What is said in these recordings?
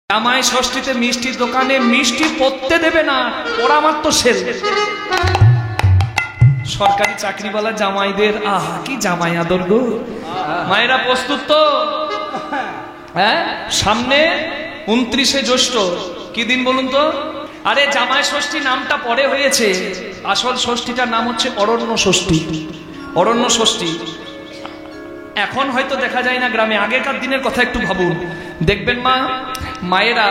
জামাই ষষ্ঠীতে মিষ্টির দোকানে মিষ্টি পড়তে দেবে না, ওরা মাত্র সেল। সরকারি চাকরিওয়ালা জামাইদের আহা কি জামাই আদর গো। মায়েরা প্রস্তুত তো? হ্যাঁ, সামনে 29শে জ্যৈষ্ঠ, কি দিন বলুন তো? আরে জামাই ষষ্ঠী নামটা পরে হয়েছে, আসল ষষ্ঠীটার নাম হচ্ছে অরণ্য ষষ্ঠী। অরণ্য ষষ্ঠী এখন হয়তো দেখা যায় না গ্রামে, আগেকার দিনের কথা একটু ভাবুন। দেখবেন মায়েরা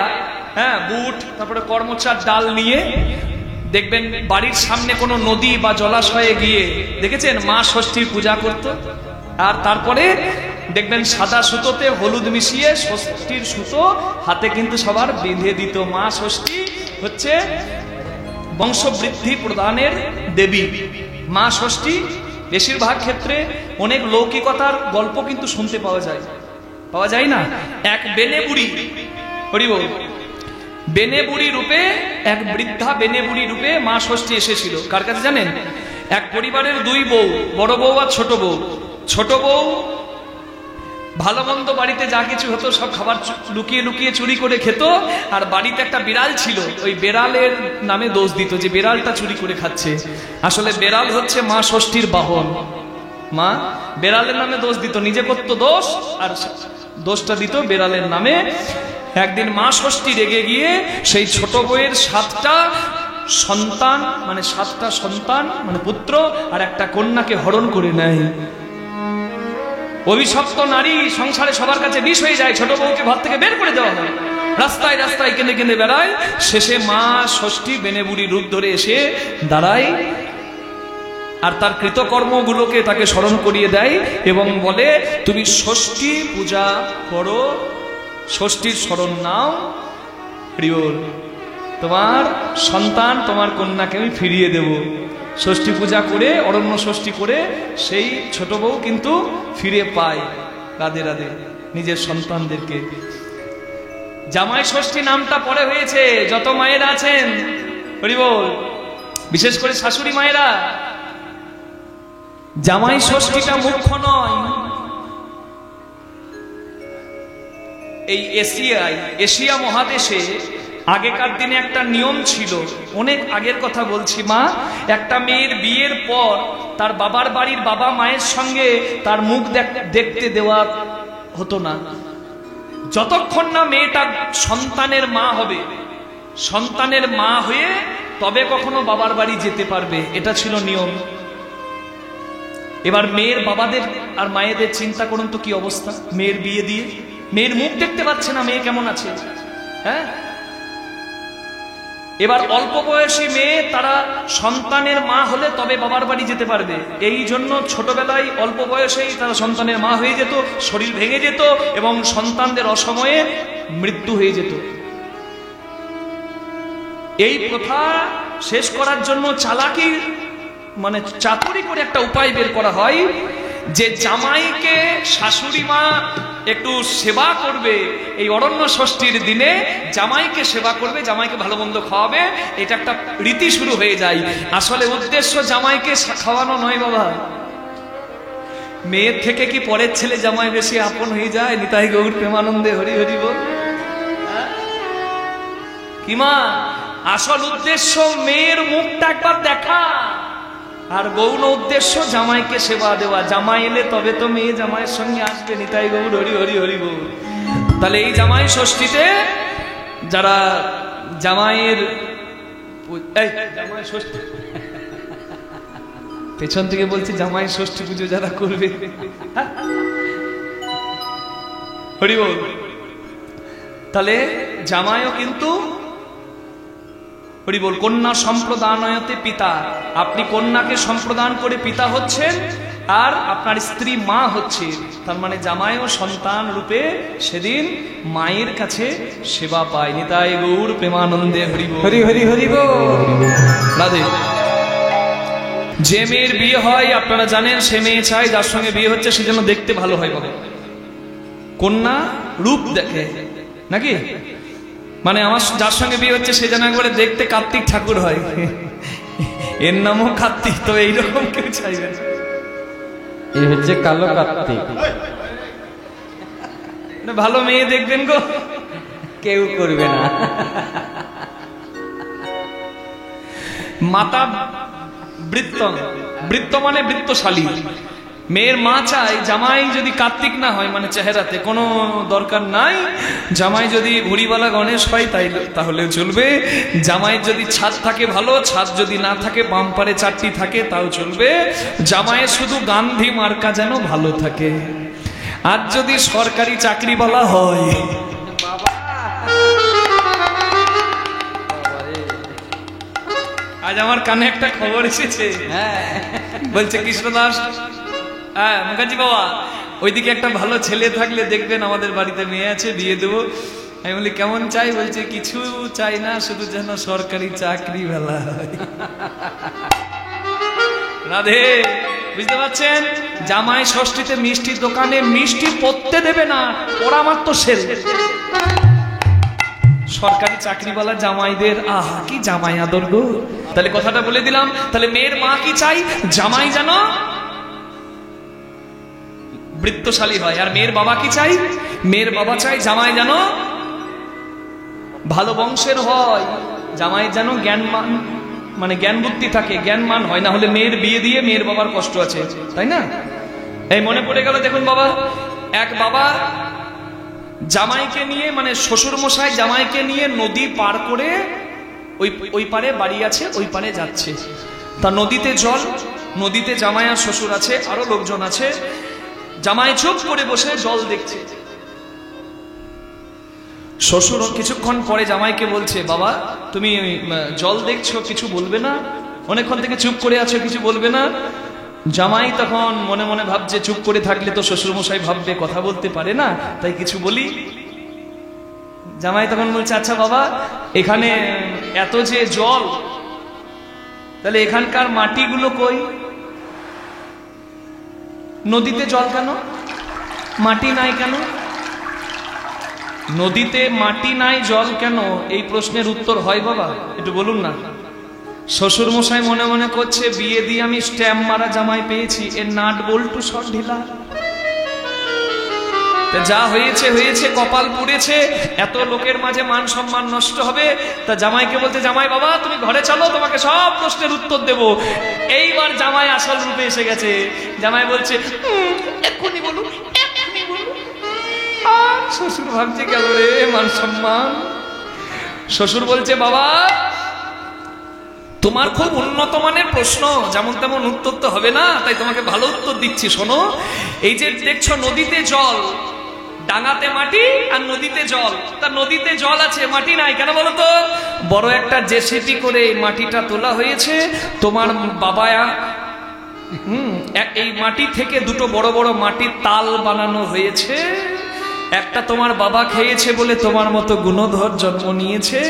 বুট তারপরে কর্মচার ডাল নিয়ে দেখবেন বাড়ির সামনে কোনো নদী বা জলাশয়ে গিয়ে দেখেছেন মা ষষ্ঠীর পূজা করত। আর তারপরে দেখবেন সাদা সুতোতে হলুদ মিশিয়ে ষষ্ঠীর সুতো হাতে কিন্তু সবার বেঁধে দিত। মা ষষ্ঠী হচ্ছে বংশবৃদ্ধি প্রদানের দেবী। মা ষষ্ঠী বেশিরভাগ ক্ষেত্রে অনেক লৌকিকতার গল্প কিন্তু শুনতে পাওয়া যায় না। এক বেনে বুড়ি, হরিবল, বেনে বুড়ি রূপে, এক বৃদ্ধা বেনে বুড়ি রূপে মা ষষ্ঠী এসেছিল। কার কাছে জানেন? এক পরিবারের দুই বউ, বড় বউ আর ছোট বউ। ছোট বউ ভালো মন্দ বাড়িতে যা কিছু হতো সব খাবার লুকিয়ে লুকিয়ে চুরি করে খেত। আর বাড়িতে একটা বিড়াল ছিল, ওই বেড়ালের নামে দোষ দিত যে বেড়ালটা চুরি করে খাচ্ছে। আসলে বেড়াল হচ্ছে মা ষষ্ঠীর বাহন। মা বেড়ালের নামে দোষ দিত, নিজে করতো দোষ আর দোষটা দিত বেড়ালের নামে। একদিন মা ষষ্ঠী রেগে গিয়ে সেই ছোট বউয়ের সাতটা সন্তান মানে পুত্র আর একটা কন্যাকে হরণ করে নেয়। অভিশপ্ত নারী সংসারে সবার কাছে বিষ হয়ে যায়। ছোট বউকে ঘর থেকে বের করে দেওয়া হয়, রাস্তায় রাস্তায় কেঁদে কেঁদে বেড়ায়। শেষে মা ষষ্ঠী বেনে বুড়ি রূপ ধরে এসে দাঁড়ায় আর তার কৃতকর্মগুলোকে তাকে স্মরণ করিয়ে দেয় এবং বলে, তুমি ষষ্ঠী পূজা করো, ষষ্ঠীর স্মরণ নাও, তোমার সন্তান তোমার কন্যাকে আমি ফিরিয়ে দেব। ষষ্ঠী পূজা করে, অরণ্য ষষ্ঠী করে সেই ছোট বউ কিন্তু ফিরে পায় রাধে রাধে নিজের সন্তানদেরকে। জামাই ষষ্ঠী নামটা পরে হয়েছে। যত মায়েরা আছেন হরিবল, বিশেষ করে শাশুড়ি মায়েরা, জামাই ষষ্ঠীটা মুখ্য নয়। এই এশিয়া মহাদেশে আগেকার দিনে একটা নিয়ম ছিল, অনেক আগের কথা বলছি মা। একটা মেয়ের বিয়ের পর তার বাবার বাড়ির বাবা মায়ের সঙ্গে তার মুখ দেখতে দেওয়া হতো না, যতক্ষণ না মেয়েটা সন্তানের মা হবে। সন্তানের মা হয়ে তবে কখনো বাবার বাড়ি যেতে পারবে, এটা ছিল নিয়ম। এবার মেয়ের বাবাদের আর মায়েদের চিন্তা করুন তো কি অবস্থা। মেয়ের বিয়ে দিয়ে মেয়ের মুখ দেখতে পাচ্ছে না, মেয়ে কেমন আছে। হ্যাঁ, এবার অল্প বয়সী মেয়ে তারা সন্তানের মা হলে তবে বাবার বাড়ি যেতে পারবে। এই জন্য ছোটবেলায় অল্প বয়সেই তারা সন্তানের মা হয়ে যেত, শরীর ভেঙে যেত এবং সন্তানদের অসময়ে মৃত্যু হয়ে যেত। এই প্রথা শেষ করার জন্য চালাকি মানে চাতুরি করে একটা উপায় বের করা হয় যে জামাইকে শাশুড়ি মা একটু সেবা করবে। এই অরণ্য ষষ্ঠীর দিনে জামাইকে সেবা করবে, জামাইকে ভালো মন্দ খাওয়াবে, এটা একটা রীতি শুরু হয়ে যায়। আসলে উদ্দেশ্য জামাইকে খাওয়ানো নয় বাবা। মেয়ের থেকে কি পরের ছেলে জামাই বেশি আপন হয়ে যায়? নিতাই গৌর প্রেমানন্দে হরি হরি বল। কি মা, আসল উদ্দেশ্য মেয়ের মুখটা একবার দেখা, আর গৌণ উদ্দেশ্য জামাইকে সেবা দেওয়া। জামাই এলে তবে তো মেয়ে জামাইয়ের সঙ্গে আসবে। নিতাই গৌর হরি হরি হরি বল। তাহলে এই জামাই ষষ্ঠীতে যারা জামাইয়ের জামাই ষষ্ঠী, পেছন থেকে বলছি জামাই ষষ্ঠী পুজো যারা করবে হরি বল, তাহলে জামাইও কিন্তু হরি বল কন্যা সম্প্রদানয়তে পিতা। আপনি কন্যাকে সম্প্রদান করে পিতা হচ্ছেন আর আপনার স্ত্রী মা হচ্ছে। তার মানে জামাইও সন্তান রূপে সেদিন মায়ের কাছে সেবা পায়। নিতাই গৌর প্রেমানন্দে হরি বল হরি হরি হরি বল রাধে। যে মেয়ের বিয়ে হয় আপনারা জানেন, সে মেয়ে চায় যার সঙ্গে বিয়ে হচ্ছে সে যেন দেখতে ভালো হয় বাবা। কন্যা রূপ দেখে নাকি, মানে আমার যার সঙ্গে বিয়ে হচ্ছে সে যেন একবারে দেখতে কার্তিক ঠাকুর হয়। এর নামও কার্তিক, তো এইরকম কেউ চাইবে। এই হচ্ছে কালো কার্তিক। ভালো মেয়ে দেখবেন গো, কেউ করবে না। মাতা বৃত্ত, বৃত্ত মানে বৃত্তশালী। মেয়ের মা চায় জামাই যদি কার্তিক না হয়, মানে চেহারাতে কোনো দরকার নাই, জামাই যদি ভুড়িওয়ালা গণেশ হয় তাহলে চলবে। জামাই যদি ছাদ থাকে ভালো, ছাদ যদি না থাকে বাম্পারে চারটি থাকে তাও চলবে। জামাইয়ের শুধু গান্ধী মার্কা যেন ভালো থাকে। আর যদি সরকারি চাকরিওয়ালা হয়, আজ আমার কানে একটা খবর এসেছে, বলছে কৃষ্ণদাস, হ্যাঁ মুখার্জি বাবা, ওইদিকে একটা ভালো ছেলে থাকলে দেখবেন, আমাদের বাড়িতে মেয়ে আছে, বিয়ে দেবো। আমি বলি কেমন চাই? বলছে কিছু চাই না, শুধু যেন সরকারি চাকরি বেলা হয়। রাধে, বুঝতে পারছেন? জামাই ষষ্ঠীতে মিষ্টির দোকানে মিষ্টি পড়তে দেবে না, ওরা মাত্র সেল। সরকারি চাকরিওয়ালা জামাইদের আহা কি জামাই আদর গো। তাহলে কথাটা বলে দিলাম, তাহলে মেয়ের মা কি চাই? জামাই যেন বৃত্তশালী হয়। আর মেয়ের বাবা কি চাই? মেয়ের বাবা চাই জামাই যেন ভালো বংশের হয়, জামাই যেন জ্ঞানমান, মানে জ্ঞান বুদ্ধি থাকে, জ্ঞানমান হয়, না হলে মেয়ের বিয়ে দিয়ে মেয়ের বাবার কষ্ট আছে, তাই না? এই মনে পড়ে গেল, দেখুন বাবা, এক বাবা জামাইকে নিয়ে, মানে শ্বশুর মশাই জামাইকে নিয়ে নদী পার করে ওই পারে বাড়ি আছে, ওই পারে যাচ্ছে। তা নদীতে জল, নদীতে জামাই আর শ্বশুর আছে, আরো লোকজন আছে। জামাই চুপ করে বসে জল দেখছে। শ্বশুর কিছুক্ষণ পরে জামাইকে বলছে, বাবা তুমি জল দেখছো, কিছু বলবে না? অনেকক্ষণ থেকে চুপ করে আছো, কিছু বলবে না? জামাই তখন মনে মনে ভাবছে, চুপ করে থাকলে তো শ্বশুর মশাই ভাববে কথা বলতে পারে না, তাই কিছু বলি। জামাই তখন বলছে, আচ্ছা বাবা, এখানে এত যে জল, তাহলে এখানকার মাটিগুলো কই? নদীতে জল কেন, মাটি নাই কেন? নদীতে মাটি নাই, জল কেন? এই প্রশ্নের উত্তর হয় বাবা? একটু বলুন না। শ্বশুর মশাই মনে মনে করছে, বিয়ে দিয়ে আমি স্ট্যাম্প মারা জামাই পেয়েছি, এর নাট বল্টু সব ঢিলা, যা হয়েছে হয়েছে, কপাল পুড়েছে, এত লোকের মাঝে মান সম্মান নষ্ট হবে। তা জামাইকে বলতে, জামাই বাবা তুমি ঘরে চলো, তোমাকে সব প্রশ্নের উত্তর দেব। এইবার জামাই আসল রূপে এসে গেছে। জামাই বলছে, এক্ষুনি বলুন, এক্ষুনি বলুন। শ্বশুর ভাবছে, গেল রে মান সম্মান। শ্বশুর বলছে, বাবা তোমার খুব উন্নত মানের প্রশ্ন, যেমন তেমন উত্তর তো হবে না, তাই তোমাকে ভালো উত্তর দিচ্ছি, শোনো। এই যে দেখছো নদীতে জল, ডাঙাতে মাটি আর নদীতে জল, তা নদীতে জল আছে, মাটি নাই কেন বলো তো? বড় একটা জেসিপি করে মাটিটা তোলা হয়েছে। তোমার বাবা এই মাটি থেকে দুটো বড় বড় মাটির তাল বানানো হয়েছে। একটা তোমার বাবা খেয়েছে বলে তোমার মতো গুণধর জন্ম নিয়েছে,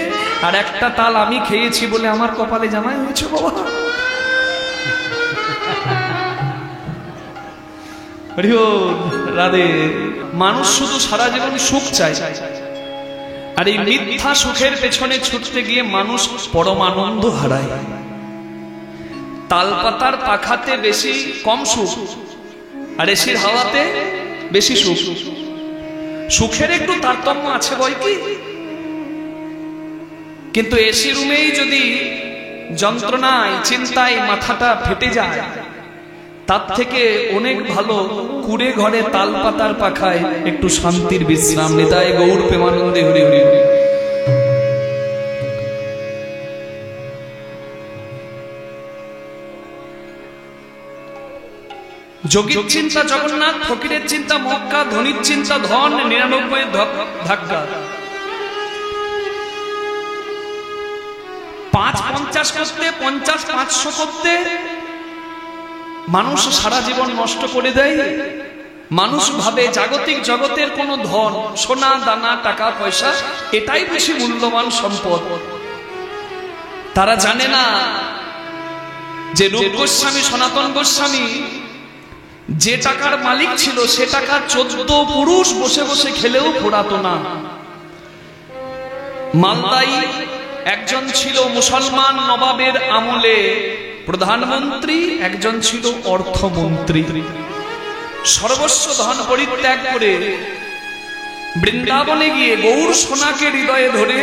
আর একটা তাল আমি খেয়েছি বলে আমার কপালে জামাই হয়েছে বাবা। রাধে, মানুষ শুধু সারা জীবন সুখ চায়, আর এই মিথ্যা সুখের পেছনে ছুটতে গিয়ে মানুষ পরম আনন্দ হারায়। তাল পাতার পাখাতে বেশি কম সুখ, আর এসির হাওয়াতে বেশি সুখ। সুখের একটু তারতম্য আছে বই কি, কিন্তু এসি রুমেই যদি যন্ত্রণায় চিন্তায় মাথাটা ফেটে যায়, তার থেকে অনেক ভালো কুড়ে ঘরে তাল পাতার পাখায় একটু শান্তির বিশ্রাম। নিতাই গৌর প্রেমানন্দে হরি হরি। যোগীর চিন্তা জগন্নাথ, ফকিরের চিন্তা মক্কা, ধনীর চিন্তা ধন, 99 ধাক্কা। 5-50 করতে, 50-500 করতে মানুষ সারা জীবন নষ্ট করে দেয়। মানুষ ভাবে জাগতিক জগতের কোন ধন, সোনা দানা, টাকা পয়সা, এটাই বেশি মূল্যবান সম্পদ। তারা জানে না যে রূপ গোস্বামী, সনাতন গোস্বামী যে টাকার মালিক ছিল, সে টাকা 14 পুরুষ বসে বসে খেলেও ফুরাতো না। মালদাই একজন ছিল মুসলমান নবাবের আমলে প্রধানমন্ত্রী, একজন ছিল অর্থমন্ত্রী। সর্বস্ব ধন পরিত্যাগ করে বৃন্দাবনে গিয়ে গৌর সোনাকে হৃদয়ে ধরে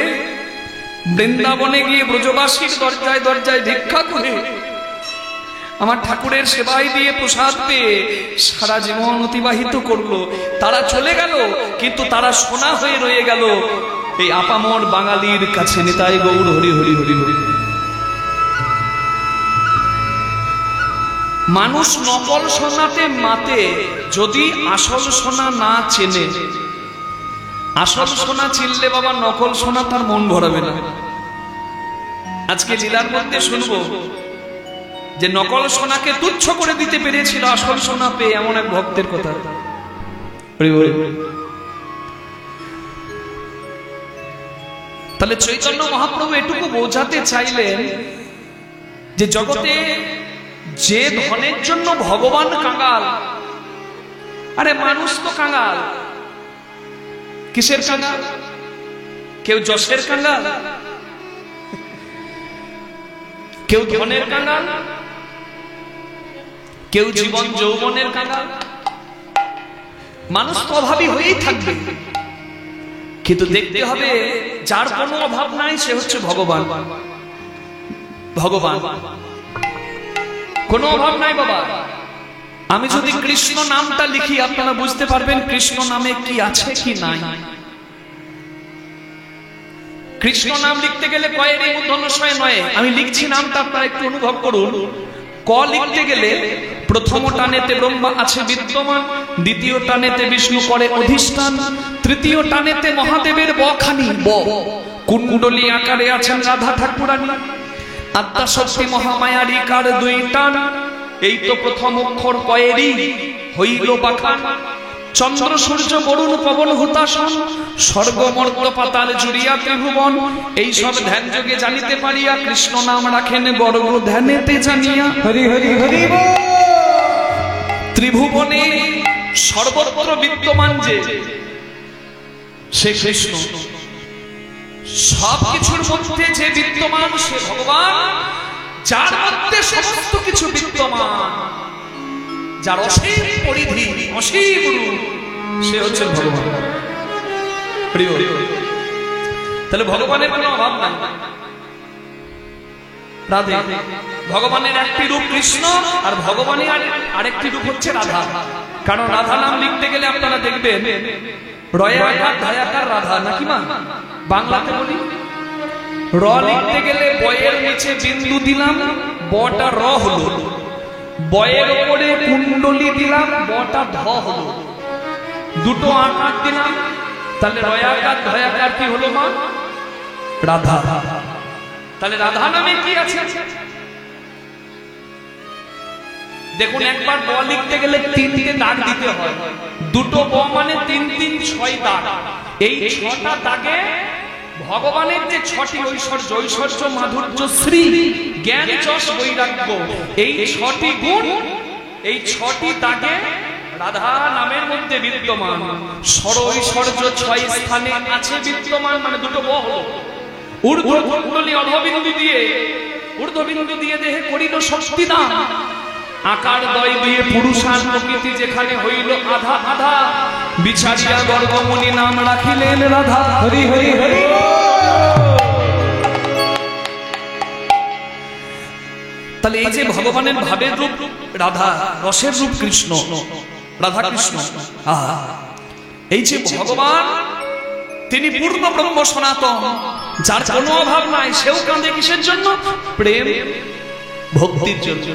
বৃন্দাবনে গিয়ে ব্রজবাসীর দরজায় দরজায় ভিক্ষা করে আমার ঠাকুরের সেবাই দিয়ে প্রসাদ পেয়ে সারা জীবন অতিবাহিত করলো। তারা চলে গেল, কিন্তু তারা সোনা হয়ে রয়ে গেল এই আপামর বাঙালির কাছে। নিতাই গৌর হরি হরি হরি হরি। মানুষ নকল সোনাতে মাতে যদি আসল সোনা না চেনে। আসল সোনা চিনলে বাবা নকল সোনা তার মন ভরাবে না। আজকে লীলার মধ্যে শুনবো যে নকল সোনাকে তুচ্ছ করে দিতে পেরেছিল আসল সোনা পেয়ে, এমন এক ভক্তের কথা। তাহলে চৈতন্য মহাপ্রভু এটুকু বোঝাতে চাইলেন যে জগতে যে ধনের জন্য ভগবান কাঙাল, আরে মানুষ তো কাঙাল। কিসের কাঙাল? কেউ যশের কাঙাল, কেউ ধনের কাঙাল, কেউ জীবন যৌবনের কাঙাল। মানুষ তো অভাবী হয়েই থাকবে, কিন্তু দেখতে হবে যার কোনো অভাব নাই সে হচ্ছে ভগবান। ভগবান কোনো অভাব নাই বাবা। আমি যদি কৃষ্ণ নামটা লিখি আপনারা বুঝতে পারবেন কৃষ্ণ নামে কি আছে কি নাই। কৃষ্ণ নাম লিখতে গেলে কয়ের মূর্ধন্যয় নয়, আমি লিখছি নামটা আপনারা একটু অনুভব করুন। ক লিখতে গেলে প্রথম টানেতে ব্রহ্মা আছে বিদ্যমান, দ্বিতীয় টানেতে বিষ্ণু করে অধিষ্ঠান, তৃতীয় টানেতে মহাদেবের বখানি ব, কুণ্ডলী আকারে আছেন রাধা ঠাকুরানী, আত্মা শক্তি মহামায়ার ইকার দুই টান। এই তো প্রথম অক্ষর কয়েরই হইল বাখান। চন্দ্র সূর্য বরুণ পবন হুতাসন, স্বর্গ মর্ত পাতাল জুড়িয়া ত্রিভুবন। এই সব ধ্যান যোগে জানিতে পারিয়া কৃষ্ণ নাম রাখেন গর্ব ধ্যানেতে জানিয়া। হরি হরি হরি। ত্রিভুবনে সর্বত্র বিদ্যমান যে সে কৃষ্ণ, সব কিছুর মধ্যে যে বিদ্যমান সে ভগবান, যার মধ্যে সমস্ত কিছু বিদ্যমান, যার অসীম পরিধি অসীম রূপ, সে হচ্ছে ভগবান। তাহলে ভগবানের কোনো অভাব নাই। রাধে ভগবানের একটি রূপ কৃষ্ণ, আর ভগবানের আরেকটি রূপ হচ্ছে রাধা। কারণ রাধা নাম লিখতে গেলে আপনারা দেখবেন রয়াকার ধায়াকার রাধা, নাকি মা? বাংলাতে বলি র লিখতে গেলে বয়ের নিচে বিন্দু দিলাম, বটা র হলো। বয়ের উপরে কুণ্ডলী দিলাম, বটা ধ হলো। দুটো আকার দিলাম, তাহলে রয়াকার ধায়াকার কি হলো মা? রাধা। তাহলে রাধা নামে কি আছে দেখুন। একবার ব লিখতে গেলে তিনটে দাগ দিতে হয়। দুটো ব মানে তিন তিন ছয় দাগ। এই ছটা দাগে ভগবানের যে ছটি ঐশ্বর্য, ঐশ্বর্য মাধুর্য শ্রী জ্ঞান যশ বৈরাগ্য, এই ছটি গুণ, এই ছটি দাগে রাধা নামের মধ্যে বিদ্যমান। ষড় ঐশ্বর্য ছয় স্থানে আছে বিদ্যমান, মানে দুটো ব হলো। ঊর্ধ্ব কুণ্ডলী অধবিন্দু দিয়ে, ঊর্ধ্ববিন্দু দিয়ে দেহে করিল শক্তিদান, আকার দয় দিয়ে পুরুষার প্রকৃতি যেখানে হইল আধা আধা, বিচারিয়া গর্গমুনি নাম রাখিলেন রাধা। হরি হরি হরি। তাহলে এই যে ভগবানের ভাবের রূপ রাধা, রসের রূপ কৃষ্ণ, রাধা কৃষ্ণ, এই যে ভগবান তিনি পূর্ণ ব্রহ্ম সনাতন, যার কোনো অভাব নাই, সেও কাঁদে কিসের জন্য? প্রেম ভক্তির জন্য।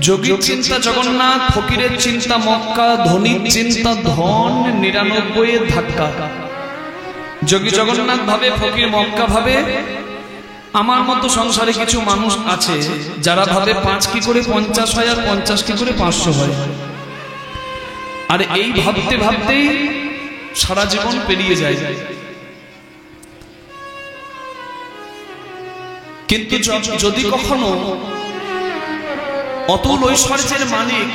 যোগীর চিন্তা জগন্নাথ, ফকিরের চিন্তা মক্কা, ধনীর চিন্তা ধন 99 এর ধাক্কা। যোগী জগন্নাথ ভাবে, ফকির মক্কা ভাবে। আমার মতো সংসারে কিছু মানুষ আছে যারা ভাবে 5 কি করে 50 হয় আর 50 কি করে 500 হয়। আর এই ভাবতে ভাবতেই সারা জীবন পেরিয়ে যায়। কিন্তু যদি কখনো অতুল ঐশ্বর্যের মালিক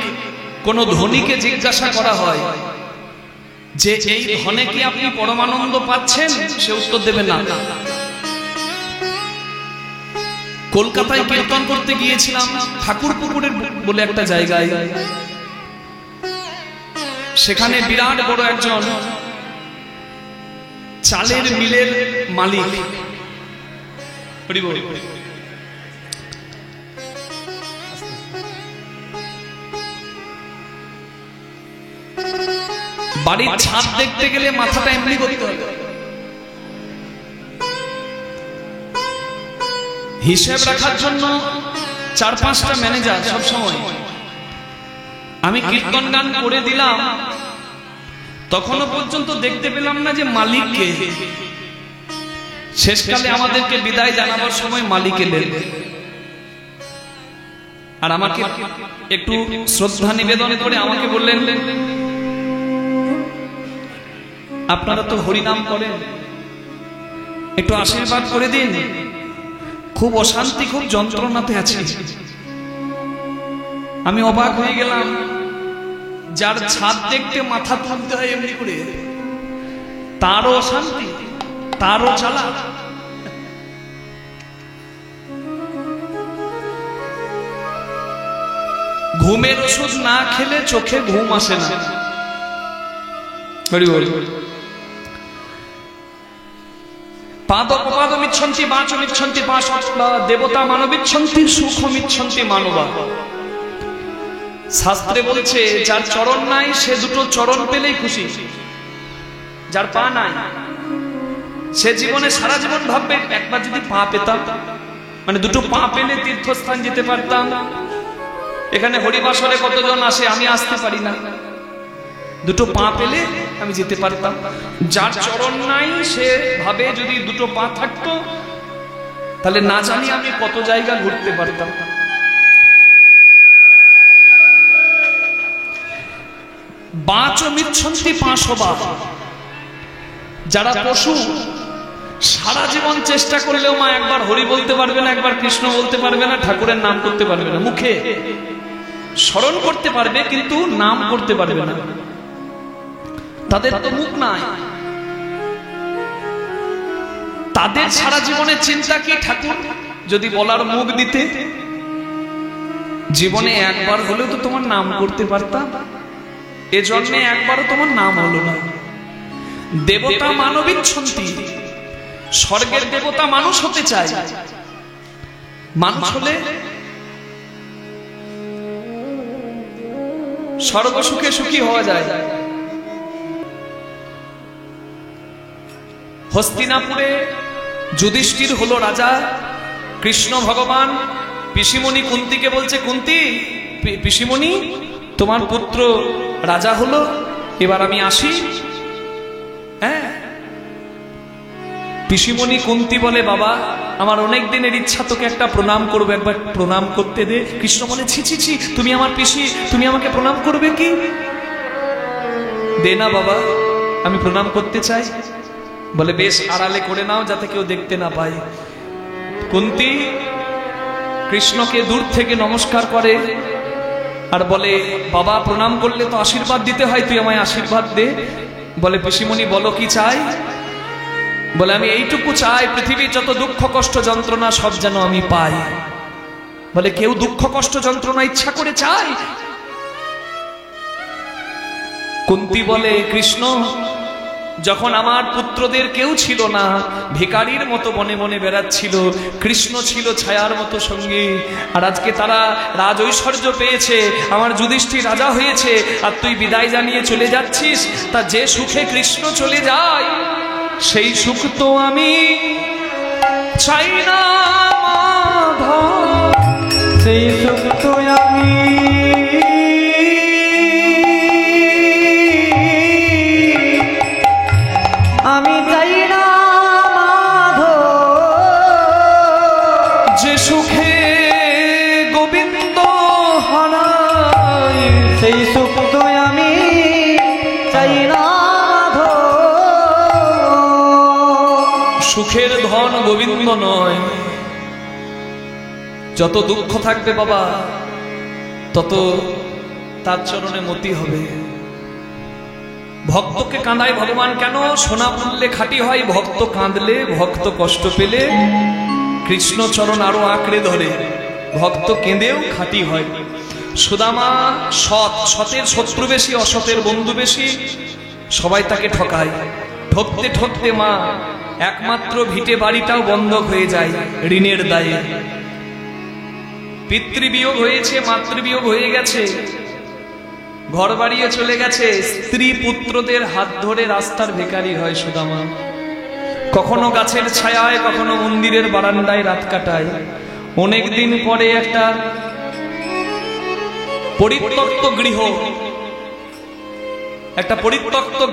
কোন ধনীকে জিজ্ঞাসা করা হয় যে এই ধনে কি আপনি পরমানন্দ পাচ্ছেন, সে উত্তর দেবে না। কলকাতায় কীর্তন করতে গিয়েছিলাম ঠাকুরপুকুরের বলে একটা জায়গায়। সেখানে বিরাট বড় একজন চালের মিলের মালিক। হরি বল। বাড়ির ছাদ দেখতে গেলে মাথাটা এমনি করতে হবে। হিসাব রাখার জন্য 4-5টা ম্যানেজার সব সময়। আমি কীর্তন গান করে দিলাম, তখনও পর্যন্ত দেখতে পেলাম না যে মালিক কে। শেষকালে আমাদেরকে বিদায় জানাবার সময় মালিক এলেন, আর আমাকে একটু শ্রদ্ধা নিবেদন করে আমাকে বললেন, আপনারা তো হরিনাম করেন, একটু আশীর্বাদ করে দিন, খুব অশান্তি, খুব যন্ত্রণাতে আছি। আমি অবাক হয়ে গেলাম, যার ছাদ দেখতে মাথা তুলতে হয় এমনি করে, তারও অশান্তি, তারও জ্বালা। ঘুমের ওষুধ না খেলে চোখে ঘুম আসে না। পাদমিচ্ছন্তি বাচমিচ্ছন্তি দেবতা মানবিচ্ছন্তি সুখমিচ্ছন্তি মানবা। শাস্ত্রে বলছে যার চরণ নাই সে দুটো চরণ পেলেই খুশি, যার পা নাই সে জীবনে সারা জীবন ভাববে একবার যদি পা পেতাম, মানে দুটো পা পেলে তীর্থস্থান যেতে পারতাম। এখানে হরিবাসরে কতজন আসে, আমি আসতে পারি না, দুটো পা পেলে আমি যেতে পারতাম। যার চরণ নাই সে ভাবে যদি দুটো পা থাকতো তাহলে না জানি আমি কত জায়গা ঘুরতে পারতাম। বাচমিচ্ছন্তি পাশবা। যারা পশু সারা জীবন চেষ্টা করলেও মা একবার হরি বলতে পারবে না, একবার কৃষ্ণ বলতে পারবে না, ঠাকুরের নাম করতে পারবে না, মুখে স্মরণ করতে পারবে কিন্তু নাম করতে পারবে না, তাদের তো মুখ নাই। তাদের সারা জীবনের চিন্তা কি, ঠাকুর যদি বলার মুখ দিতে, জীবনে একবার হলেও তো তোমার নাম করতে পারতাম, এ জন্মে একবারও তোমার নাম হলো না। দেবতা মানবিচ্ছন্তি, স্বর্গের দেবতা মানুষ হতে চায়, মানুষ হলে সর্বসুখে সুখী হওয়া যায়। হস্তিনাপুরে যুধিষ্ঠির হলো রাজা, কৃষ্ণ ভগবান পিসিমণি কুন্তিকে বলছে, কুন্তি পিসিমণি তোমার পুত্র রাজা হলো, এবার আমি আসি। হ্যাঁ, পিসিমণি কুন্তি বলে, বাবা আমার অনেক দিনের ইচ্ছা, তোকে একটা প্রণাম করবো, একবার প্রণাম করতে দে। কৃষ্ণ বলে, ছি ছি ছি, তুমি আমার পিসি, তুমি আমাকে প্রণাম করবে কি? দে না বাবা, আমি প্রণাম করতে চাই। বলে বেশ, আড়ালে করে নাও যাতে কেউ দেখতে না পায়। কুন্তি কৃষ্ণকে দূর থেকে নমস্কার করে আর বলে, বাবা প্রণাম করলে তো আশীর্বাদ দিতে হয়, তুই আমায় আশীর্বাদ দে। বলে, পিসিমণি বলো কি চাই? বলে, আমি এইটুকু চাই, পৃথিবীর যত দুঃখ কষ্ট যন্ত্রণা সব যেন আমি পাই। বলে, কেউ দুঃখ কষ্ট যন্ত্রণা ইচ্ছা করে চাই? কুন্তি বলে, কৃষ্ণ যখন আমার পুত্রদের কেউ ছিল না, ভিখারির মতো বনে বনে বেড়াচ্ছিল, কৃষ্ণ ছিল ছায়ার মতো সঙ্গী, আর আজকে তারা রাজ ঐশ্বর্য পেয়েছে, আমার যুধিষ্ঠির রাজা হয়েছে, আর তুই বিদায় জানিয়ে চলে যাচ্ছিস। তা যে সুখে কৃষ্ণ চলে যায় সেই সুখ তো আমি চাই না মাধব, সেই সুখ তো আমি চাই না মাধব, যে সুখে গোবিন্দ হারায় সেই সুখ তো আমি চাই না মাধব। সুখের ধন গোবিন্দ নয়। যত দুঃখ থাকবে বাবা তত তার চরণে মতি হবে। ভক্তকে কাঁদায় ভগবান কেন? সোনা বললে খাঁটি হয়, ভক্ত কাঁদলে, ভক্ত কষ্ট পেলে কৃষ্ণ চরণ আরো আঁকড়ে ধরে, ভক্ত কেঁদেও খাঁটি হয়। সুদামা সৎ, সতের শত্রু বেশি, অসতের বন্ধু বেশি, সবাই তাকে ঠকায়। ঠকতে ঠকতে মা একমাত্র ভিটে বাড়িটাও বন্ধ হয়ে যায় ঋণের দায়ে। পিতৃবিয়োগ হয়েছে, মাতৃবিয়োগ হয়ে গেছে, ঘর বাড়িয়ে চলে গেছে, স্ত্রী পুত্রদের হাত ধরে রাস্তার ভিখারি হয় সুদামা। কখনো গাছের ছায়ায়, কখনো মন্দিরের বারান্দায় রাত কাটায়। অনেকদিন পরে একটা পরিত্যক্ত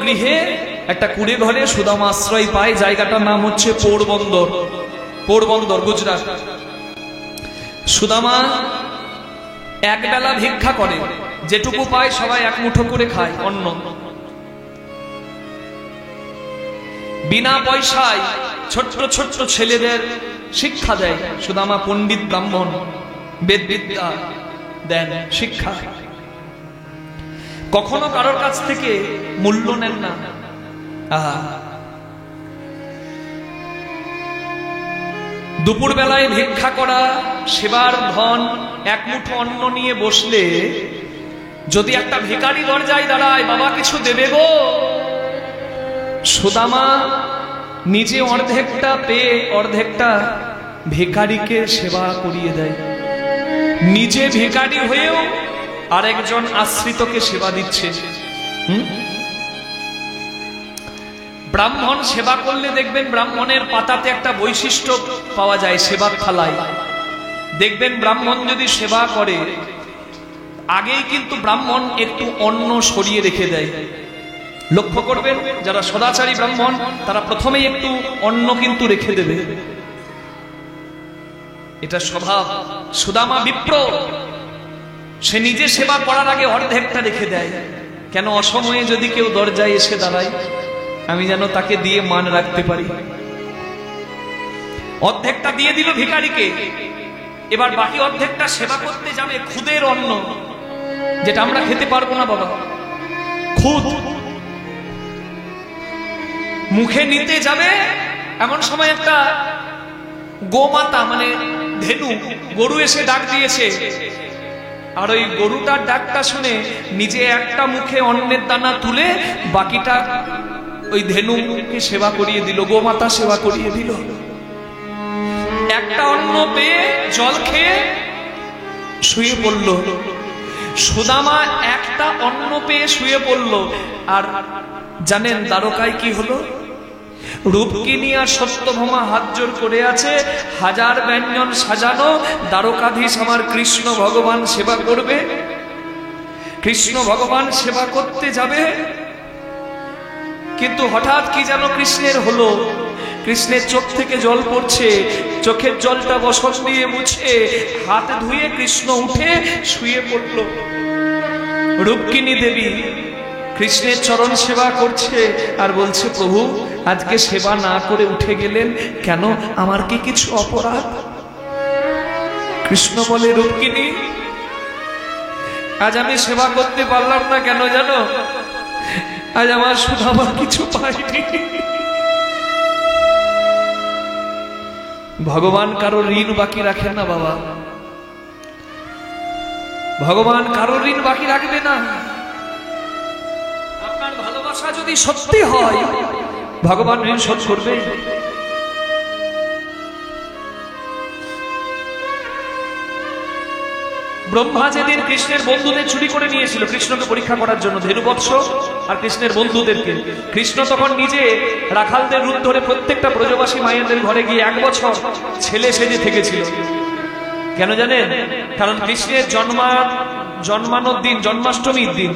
গৃহে একটা কুড়ে ঘরে সুদামা আশ্রয় পায়। জায়গাটার নাম হচ্ছে পোরবন্দর, গুজরাট। সুদামা একবেলা ভিক্ষা করে, যেটুকু পায় সবাই এক মুঠো করে খায় অন্ন। বিনা পয়সায় ছোট্ট ছোট্ট ছেলেদের শিক্ষা দেয় সুদামা। পণ্ডিত ব্রাহ্মণ, বেদ বিদ্যা দেন, শিক্ষা। কখনো কারোর কাছ থেকে মূল্য নেন না। দুপুর বেলায় ভিক্ষা করা, সেবার ধন, এক মুঠো অন্ন নিয়ে বসলে যদি একটা ভিখারি দরজায় দাঁড়ায়, বাবা কিছু দেবে গো, সুদামা নিজে অর্ধেকটা পেয়ে অর্ধেকটা ভিখারিকে সেবা করিয়ে দেয়। নিজে ভিখারি হয়েও আরেকজন আশ্রিতকে সেবা দিচ্ছে। ব্রাহ্মণ সেবা করলে দেখবেন ব্রাহ্মণের পাতাতে একটা বৈশিষ্ট্য পাওয়া যায়। সেবার থালায় দেখবেন ব্রাহ্মণ যদি সেবা করে, আগেই কিন্তু ব্রাহ্মণ একটু অন্ন সরিয়ে রেখে দেয়। লক্ষ্য করবেন যারা সদাচারী ব্রাহ্মণ তারা প্রথমেই একটু অন্ন কিন্তু রেখে দেবে, এটা স্বভাব। সুদামা বিপ্র, সে নিজে সেবা করার আগে অর্ধেকটা রেখে দেয়। কেন? অসময়ে যদি কেউ দরজায় এসে দাঁড়ায়, আমি যেন তাকে দিয়ে মান রাখতে পারি। অর্ধেকটা দিয়ে দিল ভিখারিকে, এবার বাকি অর্ধেকটা সেবা করতে যাবে। খুদের অন্ন, যেটা আমরা খেতে পারবো না বাবা, খুদ মুখে নিতে যাবে। এমন সময় একটা গোমাতা মানে ধেনু গরু এসে ডাক দিয়েছে, আর ওই গরুটার ডাকটা শুনে নিজে একটা মুখে অন্নের দানা তুলে বাকিটা ওই ধেনুকে সেবা করিয়ে দিল, গোমাতা সেবা করিয়ে দিল। একটা অন্ন পেয়ে জল খেয়ে শুয়ে পড়ল সুদামা। একটা অন্ন পেয়ে শুয়ে পড়ল। আর জানেন দ্বারকায় কি হলো? রূপকিনী আর সত্যভামা হাত জোর করে আছে, হাজার ব্যঞ্জন সাজানো। দ্বারকাধীশ আমার কৃষ্ণ ভগবান সেবা করবে। কৃষ্ণ ভগবান সেবা করতে যাবে, কিন্তু হঠাৎ কি যেন কৃষ্ণের হলো। কৃষ্ণের চোখ থেকে জল পড়ছে, চোখের জলটা বসন দিয়ে মুছে হাত ধুয়ে কৃষ্ণ উঠে শুয়ে পড়ল। রূপকিনী দেবী কৃষ্ণের চরণ সেবা করছে আর বলছে, প্রভু আজকে সেবা না করে উঠে গেলেন কেন? আমার কি কিছু অপরাধ? কৃষ্ণ বলে, রূপকিনী আজ আমি সেবা করতে পারলাম না কেন জানো? আজ আমার সুদামা কিছু পাইনি। ভগবান কারো ঋণ বাকি রাখেন না বাবা, ভগবান কারো ঋণ বাকি রাখবে না। আপনার ভালোবাসা যদি সত্যি হয়, ভগবান ঋণ শোধ করবে। ব্রহ্মা যেদিন কৃষ্ণের বন্ধুদের চুরি করে নিয়েছিল কৃষ্ণকে পরীক্ষা করার জন্য, ধেনুবৎস আর কৃষ্ণের বন্ধুদেরকে, কৃষ্ণ তখন নিজে রাখালদের রূপ ধরে প্রত্যেকটা ব্রজবাসী মায়েদের ঘরে গিয়ে 1 বছর ছেলে সেজে থেকেছিল। কেন জানেন? কারণ কৃষ্ণের জন্মানোর দিন জন্মাষ্টমীর দিন,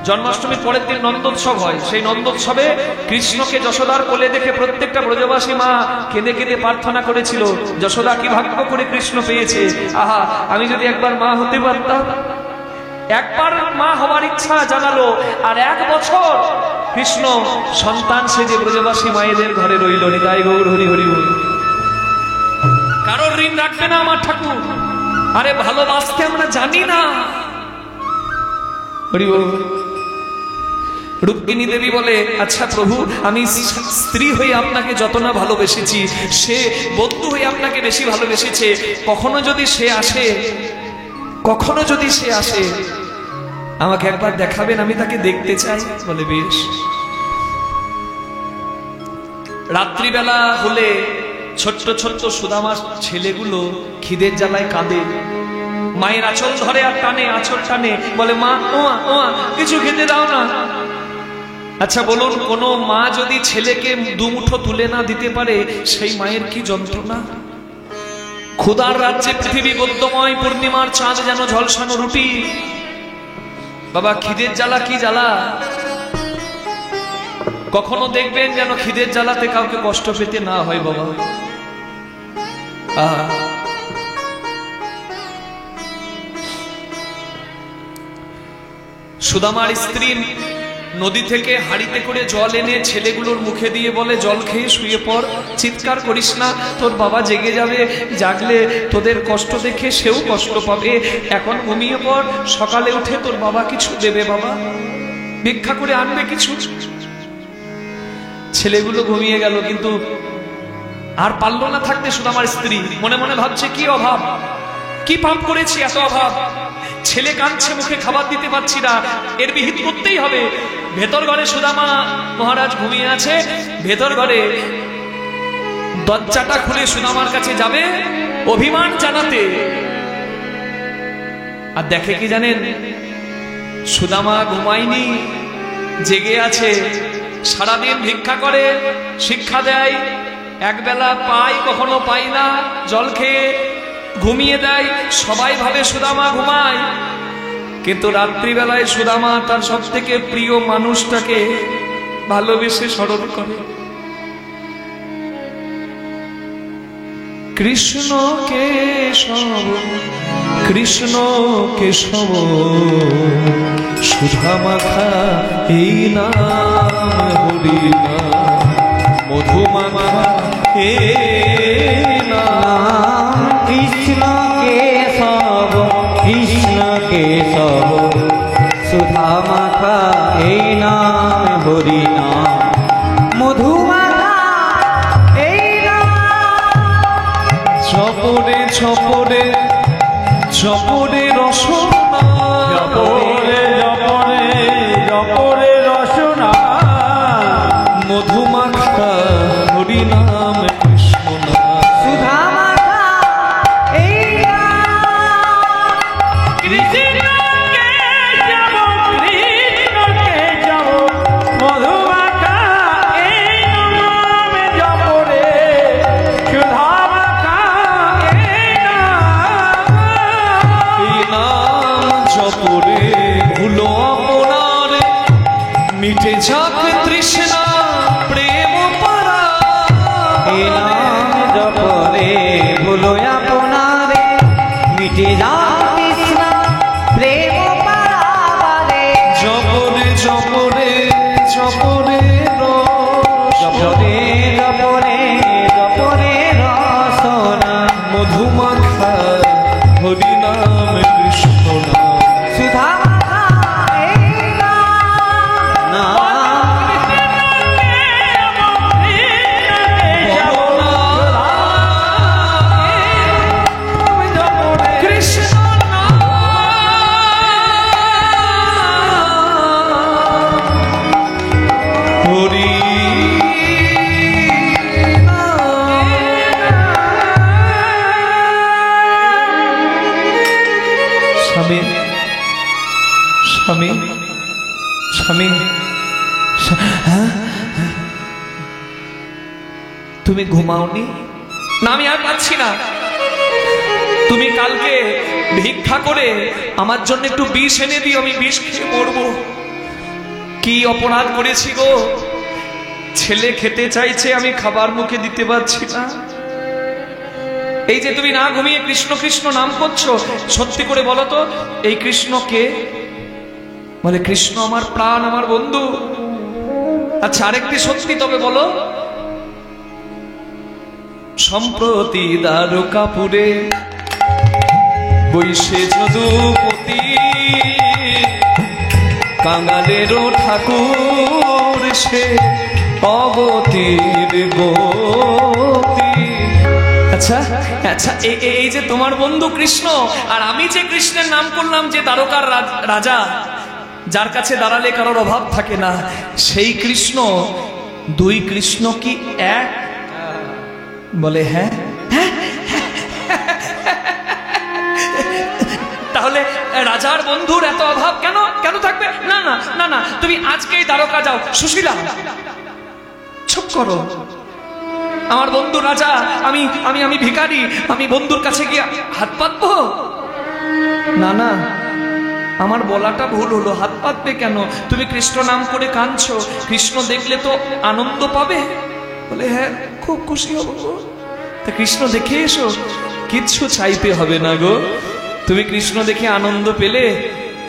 জন্মাষ্টমীর পরের দিন নন্দোৎসব হয়। সেই নন্দোৎসবে কৃষ্ণকে যশোদার কোলে দেখে প্রত্যেকটা ব্রজবাসী মা কেঁদে কেঁদে প্রার্থনা করেছিল, যশোদা কি ভাগ্য করে কৃষ্ণ পেয়েছে, আহা আমি যদি একবার মা হতে পারতাম। একবার মা হওয়ার ইচ্ছা জানালো, আর 1 বছর কৃষ্ণ সন্তান সেজে ব্রজবাসী মায়েদের ঘরে রইল। নিতাই গৌর হরি হরি বল। কারোর ঋণ রাখবে না আমার ঠাকুর। আরে ভালোবাসতে আমরা জানি না। হরি বল। রূপকিনী দেবী বলে, আচ্ছা প্রভু আমি স্ত্রী হয়ে আপনাকে যত না ভালোবেসেছি, সে বন্ধু হয়ে আপনাকে বেশি ভালোবেসেছে। কখনো যদি সে আসে আমাকে একবার দেখাবেন, আমি তাকে দেখতে চাই। বলে বেশ। রাত্রিবেলা হলে ছোট্ট ছোট্ট সুদামার ছেলেগুলো খিদের জ্বালায় কাঁদে, মায়ের আঁচল ধরে আর টানে, আঁচল টানে, বলে মা ও মা ও মা কিছু খেতে দাও না। আচ্ছা বলুন, কোন মা যদি ছেলেকে দুমুঠো তুলে না দিতে পারে সেই মায়ের কি যন্ত্রণা। ক্ষুধার রাজ্যে পৃথিবী গদ্যময়, পূর্ণিমার চাঁদ যেন ঝলসানো রুটি। বাবা খিদের জ্বালা কি জ্বালা। কখনো দেখবেন যেন খিদের জ্বালাতে কাউকে কষ্ট পেতে না হয় বাবা। সুদামার স্ত্রী নদী থেকে হাড়িতে করে জল এনে ছেলেগুলোর মুখে দিয়ে বলে, জল খেয়ে শুয়ে পড়, চিৎকার করিস না, তোর বাবা জেগে যাবে, জাগলে তোদের কষ্ট দেখে সেও কষ্ট পাবে, এখন ঘুমিয়ে পড়, সকালে উঠে তোর বাবা কিছু দেবে, বাবা ভিক্ষা করে আনবে কিছু। ছেলেগুলো ঘুমিয়ে গেল, কিন্তু আর পারল না থাকতে সুদামার স্ত্রী। মনে মনে ভাবছে, কি অভাব, কি পাপ করেছি, এত অভাব। ছেলে কাঁদছে, মুখে খাবার দিতে পারছি না, এর বিহিত করতেই হবে। ভেতর ঘরে সুদামা মহারাজ ঘুমিয়ে আছে, ভেতর ঘরে দরজাটা খুলে সুদামার কাছে যাবে অভিমান জানাতে, আর দেখে কি জানেন, সুদামা ঘুমায়নি, জেগে আছে। সারাদিন ভিক্ষা করে, শিক্ষা দেয়, একবেলা পাই কখনো পাই না, জল খেয়ে ঘুমিয়ে দেয়। সবাই ভাবে সুদামা ঘুমায়, কিন্তু রাত্রিবেলায় সুদামা তার সব থেকে প্রিয় মানুষটাকে ভালোবেসে স্মরণ করে। কৃষ্ণ কেশব, কৃষ্ণ কেশব, সুধা মাখা এই নাম হরি নাম, মধু মাখা এই নাম। কৃষ্ণ কেশব, কৃষ্ণ কেশব, সুধা মাখা এই নাম হরি নাম, মধু মাখা এই নাম। জপরে জপরে জপরে রসনা, জপরে জপরে জপরে রসনা, মধু মাখা হরি নাম কৃষ্ণ নাম। সুধা মাখা এই নাম। কৃষ্ণকে যাব, কৃষ্ণকে যাব, মধুমাখা এই নাম জপরে, সুধামাখা এই নাম। এই নাম জপরে ভুলো আপনার, মিটে যাক তৃষ্ণা প্রেম পারা। এই নাম জপরে ভুলো আপনারে, মিটে যাক তৃষ্ণা প্রেম পারাবারে। জপরে জপরে জপরে জপরে জপরে জপরে রসনা, মধু মাখা হরি নাম কৃষ্ণ নাম। সুধা মাখা এই নাম। কৃষ্ণ নাম হরি স্বামী স্বামী স্বামী, হ্যাঁ তুমি ঘুমাওনি? না আমি আর পাচ্ছি না। তুমি কালকে ভিক্ষা করে আমার জন্য একটু বিষ এনে দিও, আমি বিষ খেয়ে মরবো। কি অপরাধ করেছি গো, ছেলে খেতে চাইছে, আমি খাবার মুখে দিতে পারছি না। এই যে তুমি না ঘুমিয়ে কৃষ্ণ কৃষ্ণ নাম করছো, সত্যি করে বলো তো এই কৃষ্ণ কে? বলে কৃষ্ণ আমার প্রাণ, আমার বন্ধু। আচ্ছা আরেকটি সত্যি তবে বলো, সম্প্রতি দ্বারকাপুরে বৈশে যদুপতি, কাঙালেরও ঠাকুর সে অগতির গতি। আচ্ছা আচ্ছা, এই যে তোমার বন্ধু কৃষ্ণ, আর আমি যে কৃষ্ণের নাম করলাম, যে দ্বারকার রাজা, যার কাছে দাঁড়ালে কারোর অভাব থাকে না, সেই কৃষ্ণ দুই কৃষ্ণ কি এক? বলে হ্যাঁ। তাহলে রাজার বন্ধুর এত অভাব কেন কেন থাকবে? না না না না, তুমি আজকেই দ্বারকা যাও। সুশীলা চুপ করো। আমার বন্ধু রাজা, আমি আমি আমি ভিখারি, আমি বন্ধুর কাছে গিয়ে হাত পাতবো? না না, আমার বলাটা ভুল হলো। হাত পাতবে কেন? তুমি কৃষ্ণ নাম করে কাঁদছো, কৃষ্ণ দেখলে তো আনন্দ পাবে। বলে হ্যাঁ, খুব খুশি হব গো। তা কৃষ্ণ দেখে এসো। কিচ্ছু চাইতে হবে না গো, তুমি কৃষ্ণ দেখে আনন্দ পেলে,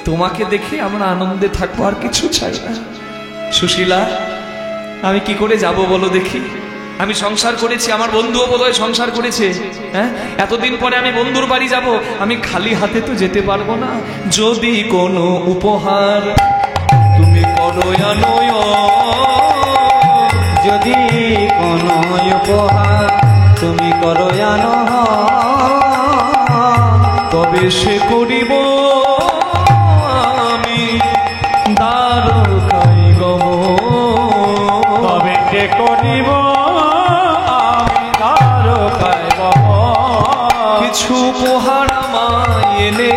তোমাকে দেখে আমরা আনন্দে থাকবো, আর কিছু চাই না। সুশীলা, আমি কি করে যাব বলো দেখি? আমি সংসার করেছি, আমার বন্ধুও বোধহয় সংসার করেছে। হ্যাঁ, এতদিন পরে আমি বন্ধুর বাড়ি যাব, আমি খালি হাতে তো যেতে পারবো না। যদি কোনো উপহার তুমি করো আনয়, যদি কোনো উপহার তুমি করো আনো, তবে সে করিব আমি দ্বারকায় গমন। তবে সে করিব আমি দ্বারকায় গমন। কিছু উপহার আমায় এনে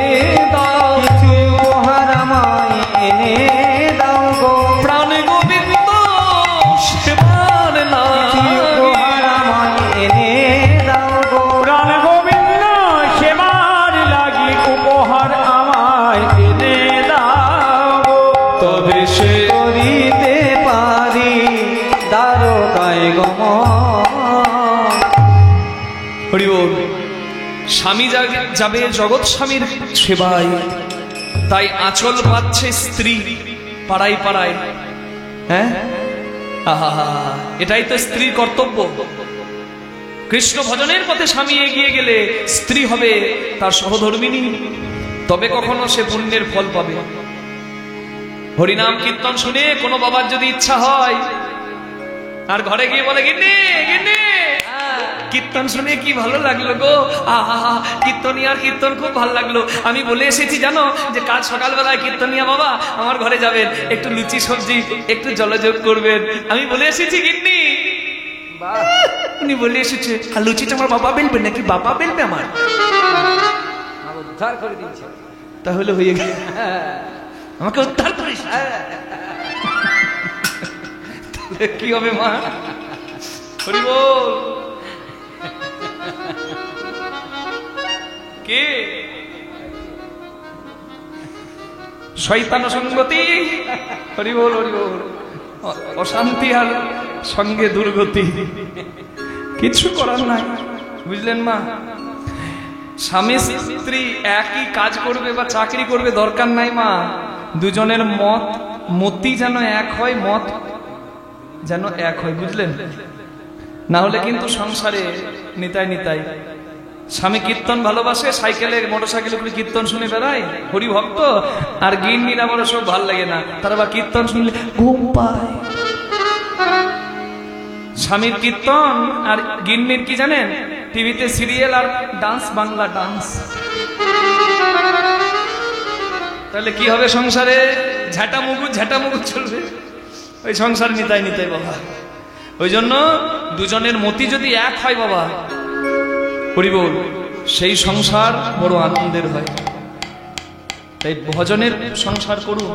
দাও, কিছু উপহার আমায় এনে দাও গো। প্রাণ গোবিন্দ সেবার না। কিছু উপহার আমায় এনে দাও গো। প্রাণ গোবিন্দ সেবার লাগি উপহার আমায় এনে দাও। তবে সে করিতে পারি দ্বারকায় গমন। হরি বল। স্বামী যাবে জগৎ স্বামীর সেবায়, তাই আঁচল পাচ্ছে স্ত্রী পাড়ায় পাড়ায়। হ্যাঁ, আহা, এটাই তো স্ত্রীর কর্তব্য। কৃষ্ণ ভজনের পথে স্বামী এগিয়ে গেলে স্ত্রী হবে তার সহধর্মিণী, তবে কখনো সে পুণ্যের ফল পাবে। হরিনাম কীর্তন শুনে কোনো বাবার যদি ইচ্ছা হয়, আর ঘরে গিয়ে বলে গিন্নি গিন্নি, কীর্তন শুনে কি ভালো লাগলো গো, আহা কীর্তনিয়ার কীর্তন খুব ভালো লাগলো। আমি বলে এসেছি জানো যে কাল সকালবেলায় কীর্তনিয়া বাবা আমার ঘরে যাবেন, একটু লুচি সবজি একটু জলযোগ করবেন। আমি বলে এসেছি গিন্নি। উনি বলে এসেছে, আর লুচিটা আমার বাবা বেলবে নাকি? বাবা বেলবে আমার। উদ্ধার করে দিয়েছে। তাহলে হয়ে গেল, আমাকে উদ্ধার করিস। কি হবে মা? হরি বল। কে শয়তান সঙ্গতি? হরি বল হরি বল। অশান্তি আর সঙ্গে দুর্গতি, কিছু করার নাই। বুঝলেন মা? স্বামী স্ত্রী একই কাজ করবে বা চাকরি করবে, দরকার নাই মা। দুজনের মতি যেন এক হয়, মত যেন এক হয়, বুঝলেন? না হলে কিন্তু সংসারে নিতাই নিতাই। স্বামী কীর্তন ভালোবাসে, সাইকেলে মোটরসাইকেলে করে কীর্তন শুনে বেড়ায়, হরি ভক্ত। আর গিন্নিরা বড় সব ভাল লাগে না, তারা বা কীর্তন শুনলে ঘুম পায়। স্বামীর কীর্তন আর গিন্নির কি জানেন? টিভিতে সিরিয়াল আর ডান্স, বাংলা ডান্স। তাহলে কি হবে সংসারে? ঝাঁটামুগু চলবে, ওই সংসার নিতাই নিতাই বাবা। ওই জন্য দুজনের মতি যদি এক হয় বাবা, হরি বল, সেই সংসার বড় আনন্দের হয়। তাই ভজনের সংসার করুন,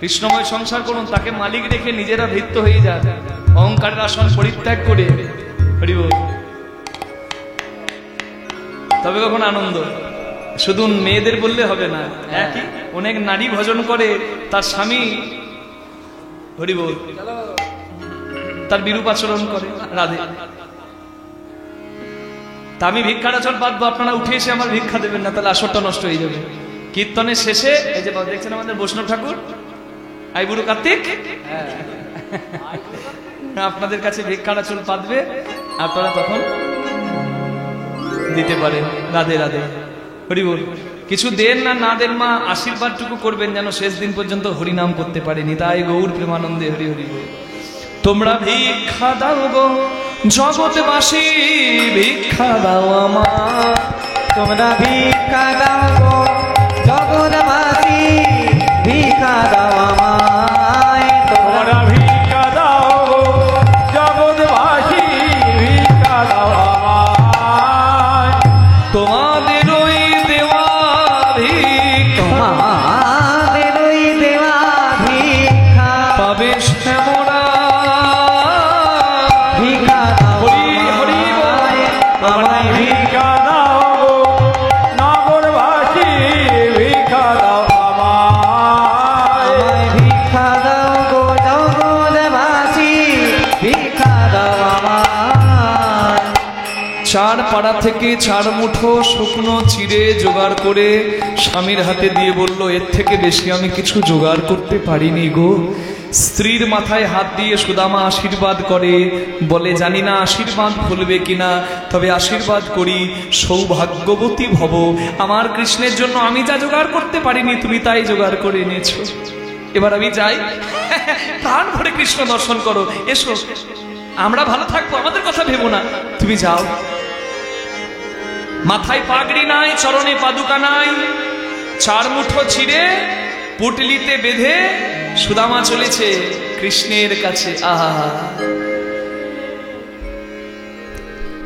কৃষ্ণময় সংসার করুন, তাকে মালিক রেখে নিজেরা ভৃত্য হয়ে যান, অহংকারের আসন পরিত্যাগ করে। হরি বল। তবে কখন আনন্দ। শুধু মেয়েদের বললে হবে না, একই অনেক নারী ভজন করে, তার স্বামী হরি বল তার বিরূপ আচরণ করে। রাধে। তা আমি ভিক্ষার আচরণ বাঁধবো, আপনারা উঠে এসে আমার ভিক্ষা দেবেন না, তাহলে আসরটা নষ্ট হয়ে যাবে। কীর্তনের শেষে এই যে দেখছেন আমাদের বৈষ্ণব ঠাকুর আইবুড়ো কার্তিক, আপনাদের কাছে ভিক্ষার আচরণ পাতবে, আপনারা তখন দিতে পারেন। রাধে রাধে। হরি বল। কিছু দেন না না দেন মা, আশীর্বাদটুকু করবেন যেন শেষ দিন পর্যন্ত হরিনাম করতে পারেনি। তাই গৌর প্রেমানন্দে হরি হরি বল। তোমরা ভিক্ষা দাও গো জগৎবাসী, ভিক্ষা দাও আমার। তোমরা ভিক্ষা দাও গো জগৎবাসী, ভিক্ষা দাও আমায়। তোমরা ভিক্ষা দাও গো চার পাড়া থেকে 4 মুঠো শুকনো চিড়ে জোগাড় করে স্বামীর হাতে দিয়ে বলল, এর থেকে বেশি আমি কিছু জোগাড় করতে পারিনি গো। স্ত্রীর মাথায় হাত দিয়ে সুদামা আশীর্বাদ করে, বলে জানি না আশীর্বাদ ভুলবে কিনা, তবে আশীর্বাদ করি সৌভাগ্যবতী ভব। আমার কৃষ্ণের জন্য আমি যা জোগাড় করতে পারিনি তুমি তাই জোগাড় করে এনেছো। এবার আমি যাই, প্রাণ ভরে কৃষ্ণ দর্শন করো, এসো, আমরা ভালো থাকবো, আমাদের কথা ভেবো না, তুমি যাও। মাথায় পাগড়ি নাই, চরণে পাদুকা নাই, 4 মুঠো ছিঁড়ে পুটলিতে বেঁধে সুদামা চলেছে কৃষ্ণের কাছে। আহা,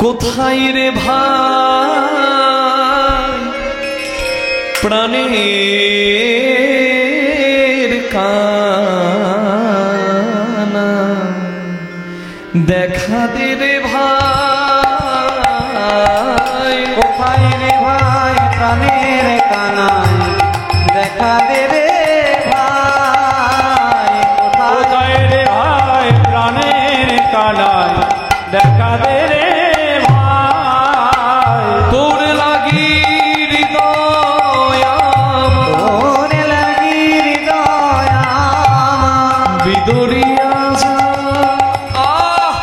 কোথায় রে ভাই প্রাণের কানা, দেখা দে রে ভাই, কোথায় রে ভাই প্রাণের কানাই, দেখা দে রে ভাই, কোথায় রে ভাই প্রাণের কানাই, দেখা দে রে ভাই। তোর লাগি হৃদয় আমার, তোর লাগি হৃদয় আমার, বিদরিয়া যা। আহ!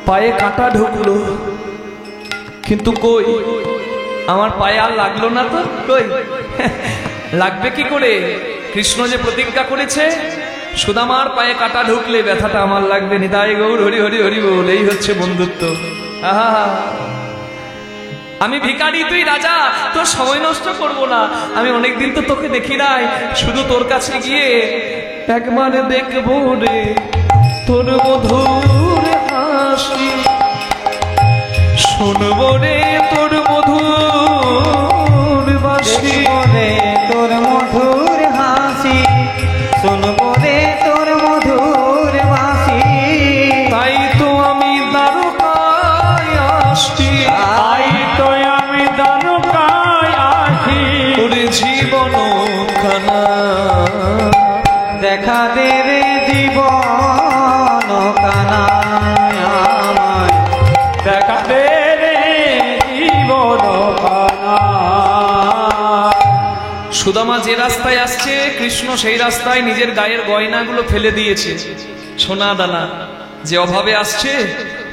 পায়ে কাঁটা ঢুকলো, কিন্তু কই আমার পায়ে আর লাগলো না তো, কই লাগবে কি করে? কৃষ্ণ যে প্রতিজ্ঞা করেছে সুদামার পায়ে কাঁটা ঢুকলে ব্যথাটা আমার লাগবে। নিতাই গৌর হরি হরি হরি বল, এই হচ্ছে বন্ধুত্ব। আহা, আমি ভিখারি তুই রাজা, তোর সময় নষ্ট করব না। আমি অনেকদিন তো তোকে দেখি নাই, শুধু তোর কাছে গিয়ে একবার দেখবো রে তোর মধুর হাসি, শুনবো রে তোর মধুর বাসি, রে তোর মধুর হাসি, শুনবো রে তোর মধুর বাসি। তাই তো আমি দ্বারকায় আসি, তাই তো আমি দ্বারকায় আসি, ওরে জীবন খানা দেখা দে রে জীবন কানাই আমায়, দেখা দে রে জীবন কানা। সুদামা যে রাস্তায় আসছে কৃষ্ণ সেই রাস্তায় নিজের গায়ের গয়নাগুলো ফেলে দিয়েছে, সোনা দানা। যে অভাবে আসছে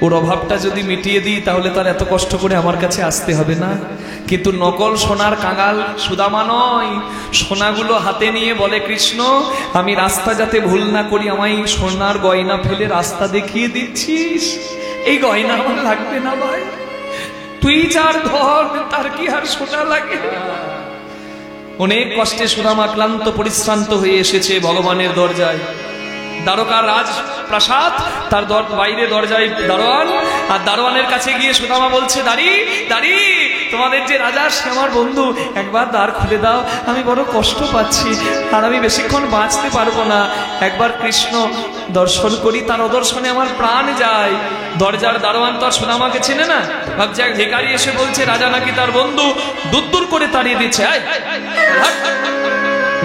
ওর অভাবটা যদি মিটিয়ে দিই তাহলে তার এত কষ্ট করে আমার কাছে আসতে হবে না। কিন্তু নকল সোনার কাঙাল সুদামা নয়, সোনাগুলো হাতে নিয়ে বলে, কৃষ্ণ আমি রাস্তা যাতে ভুল না করি আমায় সোনার গয়না ফেলে রাস্তা দেখিয়ে দিচ্ছিস, এই গয়না আমার লাগবে না ভাই, তুই যার ধর তার কি আর সোনা লাগে। অনেক কষ্টে সুদামা ক্লান্ত পরিশ্রান্ত হয়ে এসেছে ভগবানের দরজায়। দ্বারকার রাজ প্রাসাদ, তার বাইরে দরজায় দারোয়ান, আর দারোয়ানের কাছে গিয়ে সুদামা বলছে, দাঁড়ি দাঁড়ি, তোমাদের যে রাজা সে আমার বন্ধু, একবার দ্বার খুলে দাও, আমি বড় কষ্ট পাচ্ছি, আর আমি বেশিক্ষণ বাঁচতে পারবো না, একবার কৃষ্ণ দর্শন করি, তার অদর্শনে আমার প্রাণ যায়। দরজার দারোয়ান তো আর সুদামাকে চেনে না, ভাবছে এক ভিখারি এসে বলছে রাজা নাকি তার বন্ধু, দূর দূর করে তাড়িয়ে দিচ্ছে,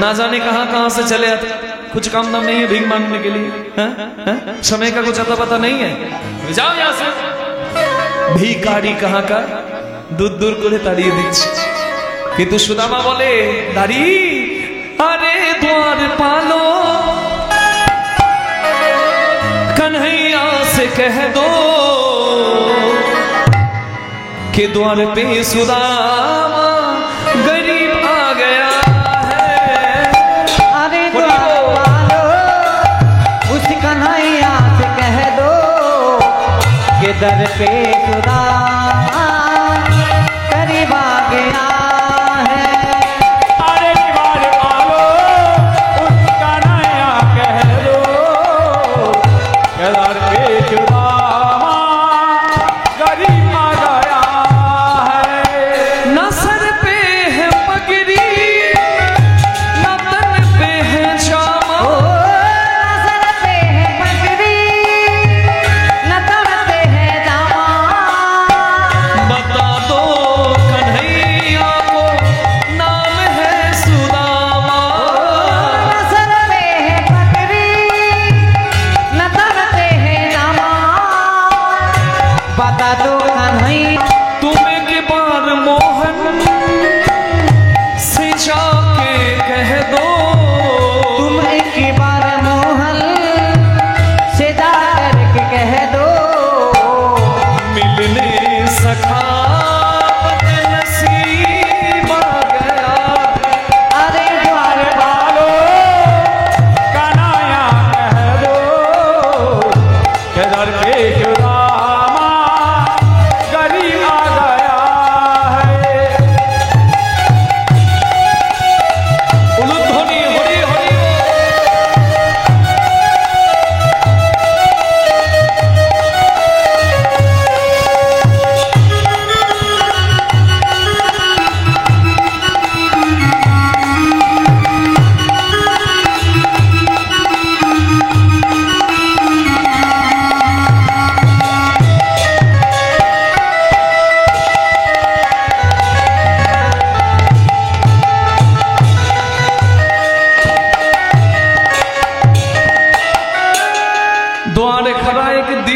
ना जाने कहां कहां से चले आते, कुछ काम नाम नहीं है भीख मांगने के लिए, समय का कुछ अता पता नहीं है, जाओ यहां से। ভিখারি कहां का, दूर दूर করে তাড়িয়ে দিচ্ছে। কিন্তু সুদামা বলে, দাঁড়ি আরে দ্বার পালো, कन्हैया से कह दो कि द्वार पे सुदामा गरीब आ गया है। अरे द्वार पालो, उस कन्हैया से कह दो कि दर पे सुदामा करीब आ गया है। अरे द्वार पालो, उसका नया कह दो, दर पे सुदामा गरीब आ गया है। न सर पे है पगड़ी, न तन पे है जामा, ओ नजर पे है पगड़ी, न तन पे है दामा,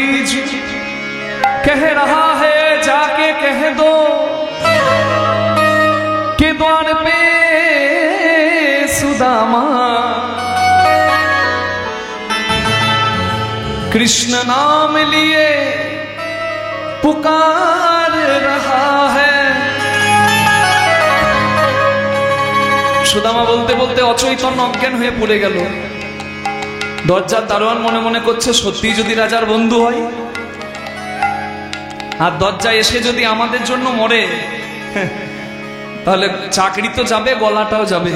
दीजिए, कह रहा है जाके कह दो कि द्वार पे सुदामा कृष्ण नाम लिए पुकार रहा है। সুদামা বলতে বলতে অচৈতন্য অজ্ঞান হয়ে পড়ে গেল। দরজার দারোয়ান মনে মনে করছে সত্যি যদি রাজার বন্ধু হয় আর দরজায় এসে যদি আমাদের জন্য মরে তাহলে চাকরি তো যাবে, গলাটাও যাবে।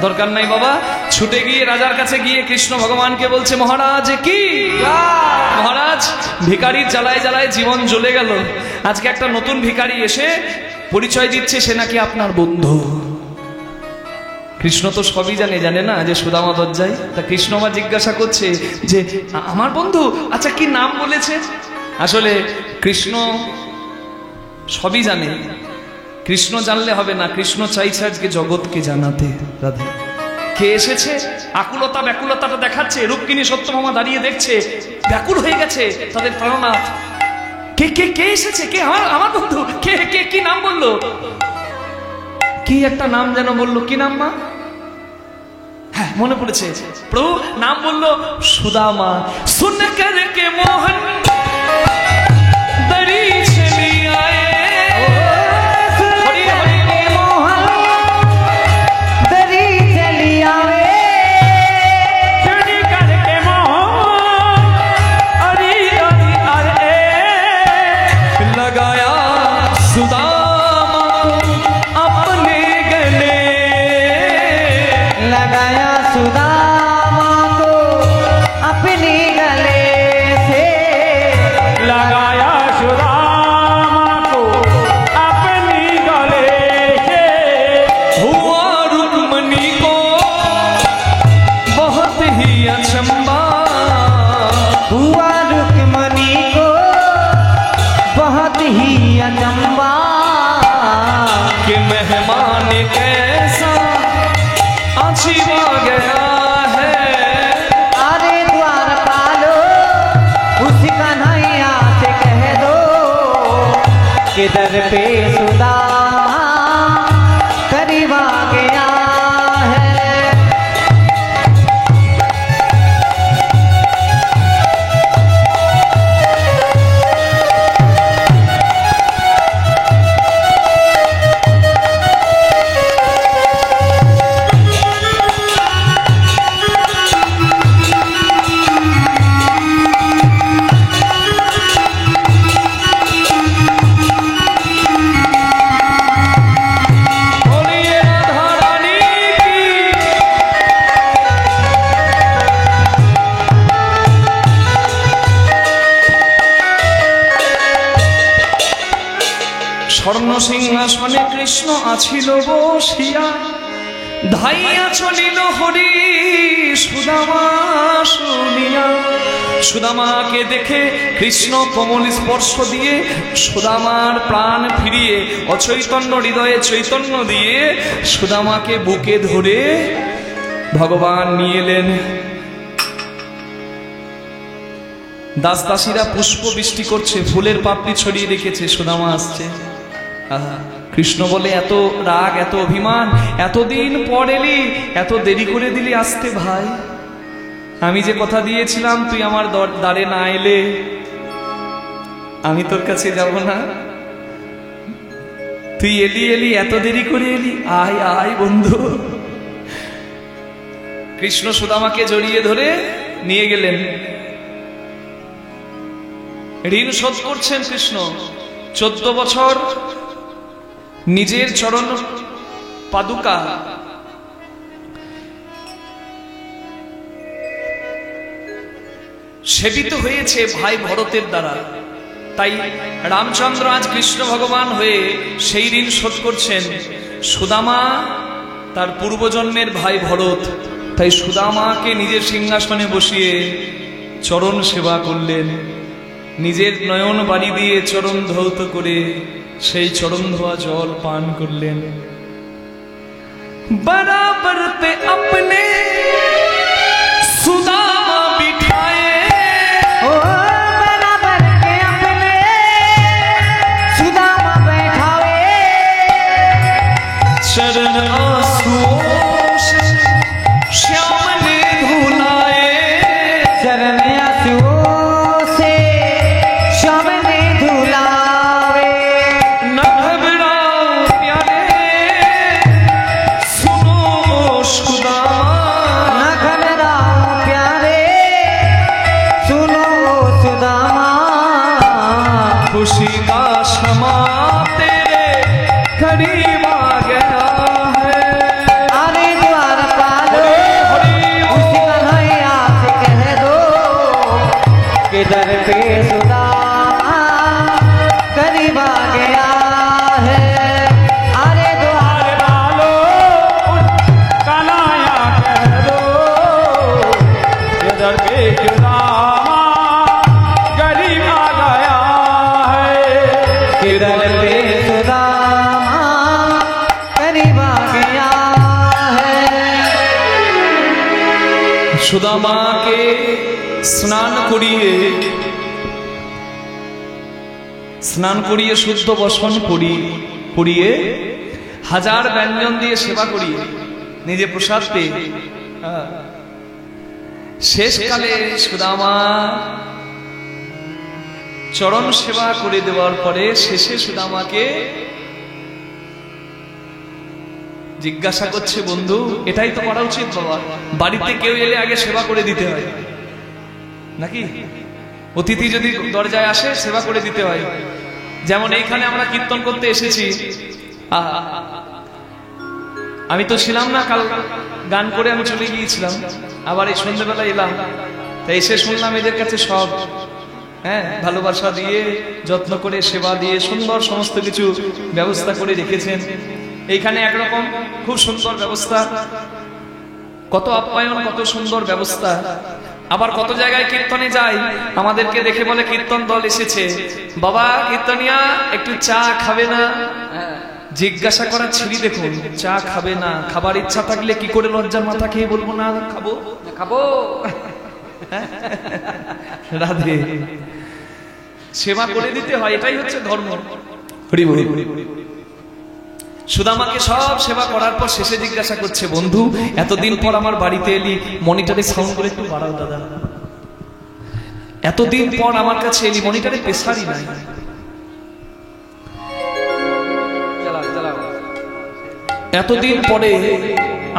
দরকার নাই বাবা। ছুটে গিয়ে রাজার কাছে গিয়ে কৃষ্ণ ভগবানকে বলছে, মহারাজ কি মহারাজ, ভিখারির জ্বালায় জ্বালায় জীবন জ্বলে গেল, আজকে একটা নতুন ভিখারি এসে পরিচয় দিচ্ছে সে নাকি আপনার বন্ধু। কৃষ্ণ তো সবই জানে না যে সুদামা দরজায়। তা কৃষ্ণ আবার জিজ্ঞাসা করছে যে আমার বন্ধু, আচ্ছা কি নাম বলেছে? আসলে কৃষ্ণ সবই জানে, কৃষ্ণ জানলে হবে না, কৃষ্ণ চাইছে আজকে জগৎকে জানাতে। রাধে কে এসেছে, আকুলতা ব্যাকুলতাটা দেখাচ্ছে। রুক্মিণী সত্যভামা দাঁড়িয়ে দেখছে, ব্যাকুল হয়ে গেছে তাদের প্রাণনাথ। কে কে কে এসেছে, কে আমার বন্ধু, কে কে কি নাম বললো? কি একটা নাম যেন বললো, কি নাম মা? হ্যাঁ মনে পড়েছে, প্রভু নাম বললো সুদামা। সুন কর কে মোহন দরি চলি আয়ে, दर पे सुदामा करीब आ गया है। স্বর্ণ সিংহাসনে কৃষ্ণ আছিল বসিয়া, ধাইয়া চলিল হরি সুদামা শুনিয়া। সুদামাকে দেখে কৃষ্ণ কোমল স্পর্শ দিয়ে সুদামার প্রাণ ফিরিয়ে অচৈতন্য হৃদয়ে চৈতন্য দিয়ে সুদামাকে বুকে ধরে ভগবান নিয়ে এলেন। দাস দাসীরা পুষ্প বৃষ্টি করছে, ফুলের পাপড়ি ছড়িয়ে রেখেছে, সুদামা আসছে। কৃষ্ণ বলে, এত রাগ, এত অভিমান, এতদিন পর এলি, এত দেরি করে দিলি আসতে ভাই। আমি যে কথা দিয়েছিলাম তুই আমার দ্বারে না এলে আমি তোর কাছে যাব না। তুই এলি, এত দেরি করে এলি, আয় আয় বন্ধু। কৃষ্ণ সুদামাকে জড়িয়ে ধরে নিয়ে গেলেন। ঋণ শোধ করছেন কৃষ্ণ। 14 বছর নিজের চরণ পাদুকা সেবিত হয়েছে ভাই ভরতের দ্বারা। তাই রামচন্দ্র আজ কৃষ্ণ ভগবান হয়ে সেই ঋণ শোধ করছেন। সুদামা তার পূর্বজন্মের ভাই ভরত, তাই সুদামাকে নিজের সিংহাসনে বসিয়ে চরণ সেবা করলেন। নিজের নয়ন বাড়ি দিয়ে চরণ ধৌত করে সেই চরণ ধোয়া জল পান করলেন। বরাবর তে अपने सुदामा बिठाए, ओ किधर पे सुदामा करीब आ गया है। अरे द्वार डालो कन्हैया कह दो इधर पे सुदामा करीब आ गया है। किधर पे सुदामा करीब आ गया है। সুদামাকে স্নান করিয়ে শুদ্ধ বসন করিয়ে হাজার ব্যঞ্জন দিয়ে সেবা করিয়ে নিজে প্রসাদ পেয়ে শেষকালে সুদামা চরণ সেবা করে দেওয়ার পরে শেষে সুদামাকে জিজ্ঞাসা করছে, বন্ধু এটাই তো করা উচিত বাবা, বাড়িতে কেউ এলে আগে সেবা করে দিতে হয় নাকি? অতিথি যদি দরজায় আসে সেবা করে দিতে হয়। যেমন এইখানে আমরা কীর্তন করতে এসেছি, আমি তো ছিলাম না, কাল গান করে আমি চলে গিয়েছিলাম, আবার এই সন্ধ্যেবেলা এলাম, তাই এসে শুনলাম এদের কাছে সব ভালোবাসা দিয়ে যত্ন করে সেবা দিয়ে সুন্দর সমস্ত কিছু ব্যবস্থা করে রেখেছেন। এইখানে একরকম খুব সুন্দর ব্যবস্থা, কত আপ্যায়ন, কত সুন্দর ব্যবস্থা। আবার কত জায়গায় কীর্তনে যাই, আমাদেরকে দেখে বলে কীর্তন দল এসেছে, বাবা কীর্তনিয়া একটু চা খাবে না? জিজ্ঞাসা করা ছিড়ি দেখুন, চা খাবে না, খাবার ইচ্ছা থাকলে কি করে লজ্জার মাথা খেয়ে বলবো না খাবো খাবো? রাধে, সেবা করে দিতে হয়, এটাই হচ্ছে ধর্ম। হরি বল। সুদামাকে সব সেবা করার পর শেষে জিজ্ঞাসা করছে, বন্ধু এতদিন পর আমার বাড়িতে এলি, মনিটরে সাউন্ড করে একটু বাড়াও দাদা, এতদিন পর আমার কাছে এলি, মনিটরে প্রেসারই নাই, এতদিন পরে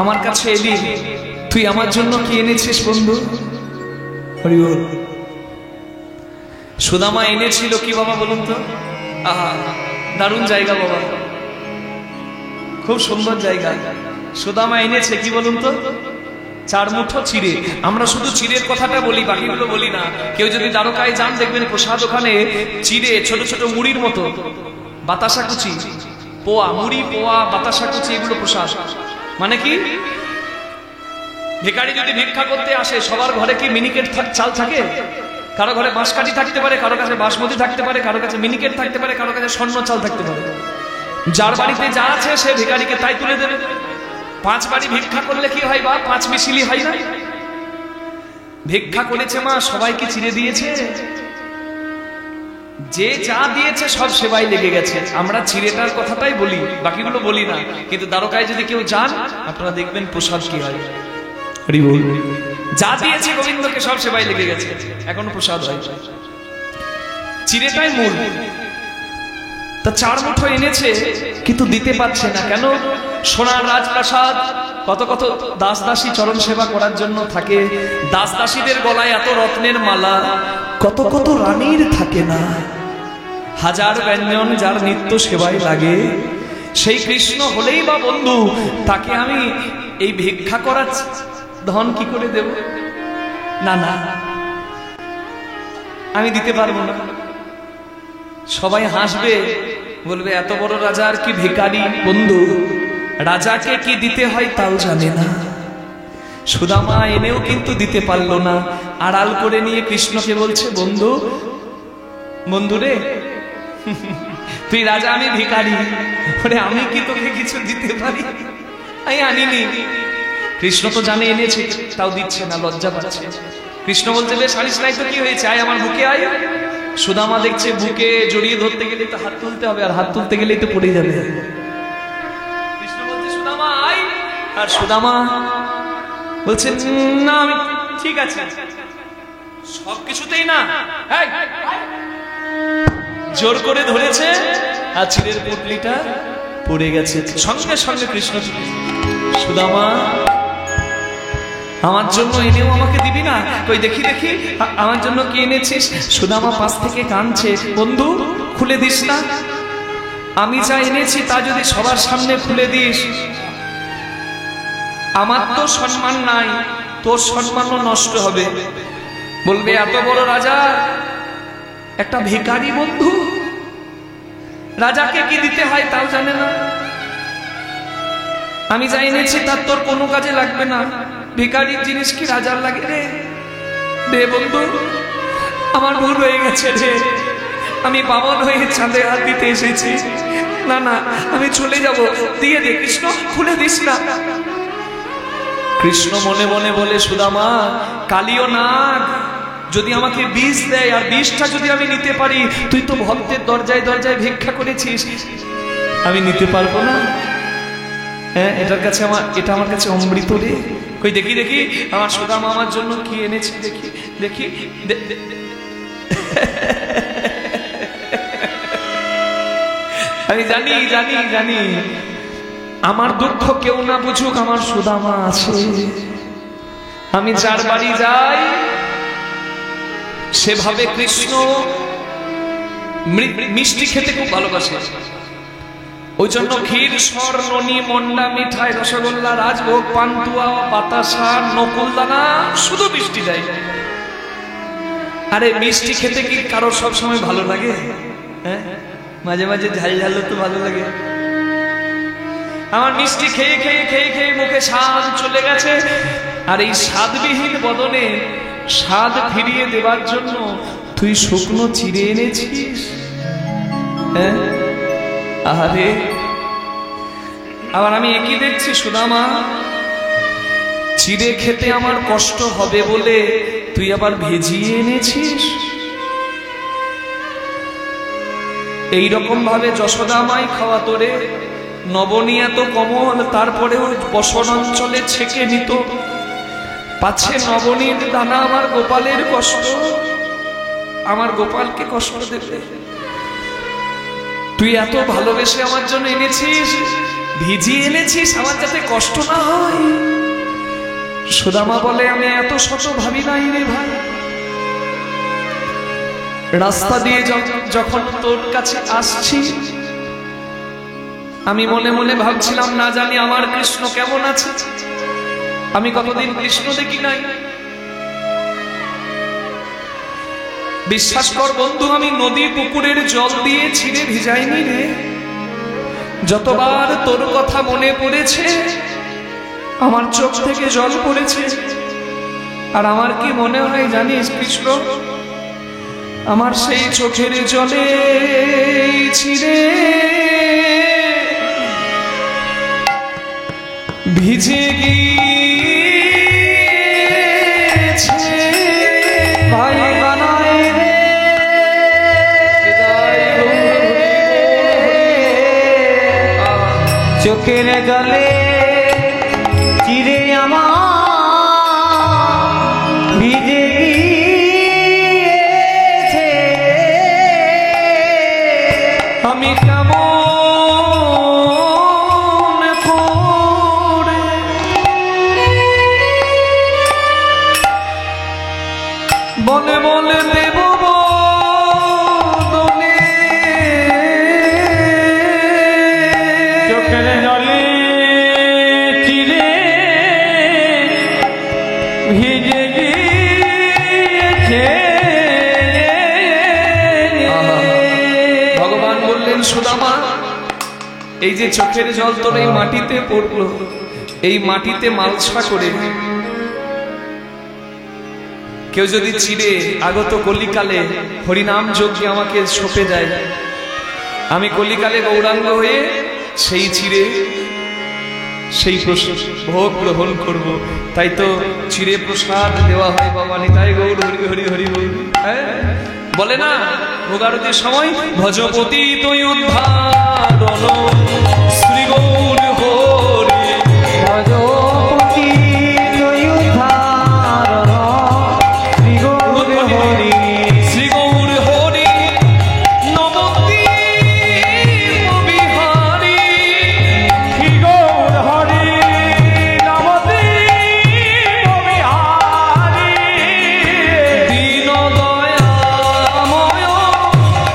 আমার কাছে এলি, তুই আমার জন্য কি এনেছিস বন্ধু? হরি বল। সুদামা এনেছিল কি বাবা বলুন তো? আহা, দারুণ জায়গা বাবা, খুব সুন্দর জায়গা। সুদামা এনেছে কি বলুন তো? 4 মুঠো চিড়ে। আমরা শুধু চিড়ের কথাটা বলি, বাকিগুলো বলি না। কেউ যদি দ্বারকায় যান দেখবেন প্রসাদ ওখানে চিড়ে, ছোট ছোট মুড়ির মতো, বাতাসা কুচি, পোয়া, মুড়ি পোয়া, বাতাসা কুচি, এগুলো প্রসাদ। মানে কি, ভিখারি যদি ভিক্ষা করতে আসে, সবার ঘরে কি মিনিকেট চাল থাকে? কারো ঘরে বাঁশকাঠি থাকতে পারে, কারো কাছে বাসমতি থাকতে পারে, কারো কাছে মিনিকেট থাকতে পারে, কারো কাছে স্বর্ণ চাল থাকতে পারে। যার বাড়িতে যা আছে সে ভিখারিকে তাই তুলে দেবে। 5 বাড়ি ভিক্ষা করলে কি হয় বা 5 মিশিলি হয় না? ভিক্ষা করেছে মা, সবাইকে চিড়ে দিয়েছে, যে যা দিয়েছে সব সেবাই লেগে গেছে। আমরা চিড়েটার কথাটাই বলি, বাকিগুলো বলি না। কিন্তু দ্বারকায় যদি কেউ যান, আপনারা দেখবেন প্রসাদ কি হয়। হরি বল। যা দিয়েছে গোবিন্দকে সব সেবাই লেগে গেছে, এখনো প্রসাদ হয়। চিড়েটাই মূল। তা 4 মুঠো এনেছে, কিন্তু দিতে পারছে না কেন? সোনার রাজপ্রাসাদ, কত কত দাস দাসী চরণ সেবা করার জন্য থাকে, দাস দাসীদের গলায় এত রত্নের মালা, কত কত রানীর থাকে না, হাজার ব্যঞ্জন যার নিত্য সেবায় লাগে, সেই কৃষ্ণ হলেই বা বন্ধু, তাকে আমি এই ভিক্ষা করার ধন কি করে দেব? না না, আমি দিতে পারবো না। সবাই হাসবে, বলবে এত বড় রাজার কি ভিখারি? বন্ধু, রাজাকে কি দিতে হয় তাও জানে না। সুদামা এনেও কিন্তু দিতে পারলো না, আড়াল করে নিয়ে কৃষ্ণকে বলছে, বন্ধু, বন্ধু রে, তুই রাজা, আমি ভিখারি, ওরে আমি কি তোকে কিছু দিতে পারি? আমি আনিনি। কৃষ্ণ তো জানে এনেছে, তাও দিচ্ছে না, লজ্জা পাচ্ছে। কৃষ্ণ বলছে, বেশ আনিস নাই তো কি হয়েছে, আয় আমার বুকে আয়। সুদামা দেখছে বুকে জড়িয়ে ধরতে গেলে তো হাত তুলতে হবে, আর হাত তুলতে গেলেই তো পড়ে যাবে। কৃষ্ণ বলছে, সুদামা আয়। আর সুদামা বলছে, না আমি ঠিক আছে। সবকিছুতেই না, জোর করে ধরেছে, আর চিড়ের পুটলিটা পড়ে গেছে। সঙ্গে সঙ্গে কৃষ্ণ, সুদামা আমার জন্য এনেও আমাকে দিবি না? কই দেখি দেখি, আমার জন্য কি এনেছিস? সুদামা পাশ থেকে কাঁদছে, বন্ধু খুলে দিস না, আমি যা এনেছি তা যদি সবার সামনে খুলে দিস, আমার তো সম্মান নাই, তোর সম্মানও নষ্ট হবে। বলবে এত বড় রাজা, একটা ভিখারি বন্ধু, রাজাকে কি দিতে হয় তাও জানে না। আমি যা এনেছি তার তোর কোনো কাজে লাগবে না, ভিখারির জিনিস কি রাজার লাগে রে? দে বন্ধু, আমার ভুল হয়ে গেছে রে, আমি বামন হয়ে চাঁদে হাত দিতে এসেছি, না না আমি চলে যাব, দিয়ে দে কৃষ্ণ, খুলে দিস না। কৃষ্ণ মনে মনে বলে, সুদামা কালিও নাগ যদি আমাকে বিষ দেয় আর বিষটা যদি আমি নিতে পারি, তুই তো ভক্তের দরজায় দরজায় ভিক্ষা করেছিস, আমি নিতে পারবো না। হ্যাঁ, এটা আমার কাছে অমৃত রে। কই দেখি দেখি আমার সুদামা আমার জন্য কি এনেছে, দেখি দেখি। আমি জানি জানি জানি আমার দুঃখ কেউ না বুঝুক, আমার সুদামা আছে। আমি যার বাড়ি যাই সেভাবে কৃষ্ণ মিষ্টি খেতে খুব ভালোবাসে, ওই জন্য ক্ষীর, সর, ননি, মন্ডা, মিঠাই, রসগোল্লা, রাজভোগ, পান্তুয়া, বাতাসা, নকুলদানা, শুধু মিষ্টি দেয়। আরে মিষ্টি খেতে কি কারোর সব সময় ভালো লাগে? হ্যাঁ, মাঝে মাঝে ঝাল ঝাল তো ভালো লাগে। আমার মিষ্টি খেয়ে খেয়ে খেয়ে খেয়ে মুখে স্বাদ চলে গেছে, আর এই স্বাদবিহীন বদনে স্বাদ ফিরিয়ে দেবার জন্য তুই শুকনো চিড়ে এনেছিস। হ্যাঁ, আরে আবার আমি একই দেখছি, সুদামা চিড়ে খেতে আমার কষ্ট হবে বলে তুই আবার ভেজিয়ে এনেছিস। এইরকম ভাবে যশোদামাই খাওয়া তোরে, নবনী এত কমল, তারপরেও বসন অঞ্চলে ছেকে নিত, পাচ্ছে নবনীর দানা আমার গোপালের কষ্ট, আমার গোপালকে কষ্ট দেবে। তুই এত ভালোবেসে আমার জন্য এনেছিস, ভিজিয়ে এনেছিস আমার যাতে কষ্ট না হয়। সুদামা বলে, আমি এত শত ভাবি নাই রে ভাই। রাস্তা দিয়ে যখন তোর কাছে আসছি, আমি মনে মনে ভাবছিলাম, না জানি আমার কৃষ্ণ কেমন আছে, আমি কতদিন কৃষ্ণ দেখি নাই। বিশ্বাস কর বন্ধু, আমি নদী পুকুরের জল দিয়ে ছিঁড়ে ভিজাইনি রে। যতবার তোর কথা মনে পড়েছে আমার চোখ থেকে জল পড়েছে। আর আমার কি মনে হয় জানিস কৃষ্ণ, আমার সেই চোখের জলে ছিঁড়ে ভিজে গিয়েছে ভাই বানায় রে চোখের জলে চিরে আমার ভিজে গিয়েছে। আমি কেমন করে বলে বলে দেব বদনে, চোখের জলে চিরে ভিজে গিয়েছে। ভগবান বললেন, সুদামা এই যে চোখের জল তোর এই মাটিতে পড়লো, এই মাটিতে মালসা করে কেউ যদি চিরে আগত কলিকালে হরিনাম যজ্ঞে আমাকে সঁপে দেয়, আমি কলিকালে গৌরাঙ্গ হয়ে সেই চিরে সেই ভোগ গ্রহণ করব। তাই তো চিরে প্রসাদ দেওয়া হয় বাবা, নিতাই গৌর হরি হরি হরি বল। বলে না ভোগারতির সময়, ভজপতি তুই উদ্ধারণ শ্রী গৌর হরি, ভজপতি তুই উদ্ধারণ শ্রী গৌর হরি, শ্রী গৌর হরি নবদ্বীপ বিহারী, শ্রী গৌর হরি নবদ্বীপ বিহারী, দীন দয়াময়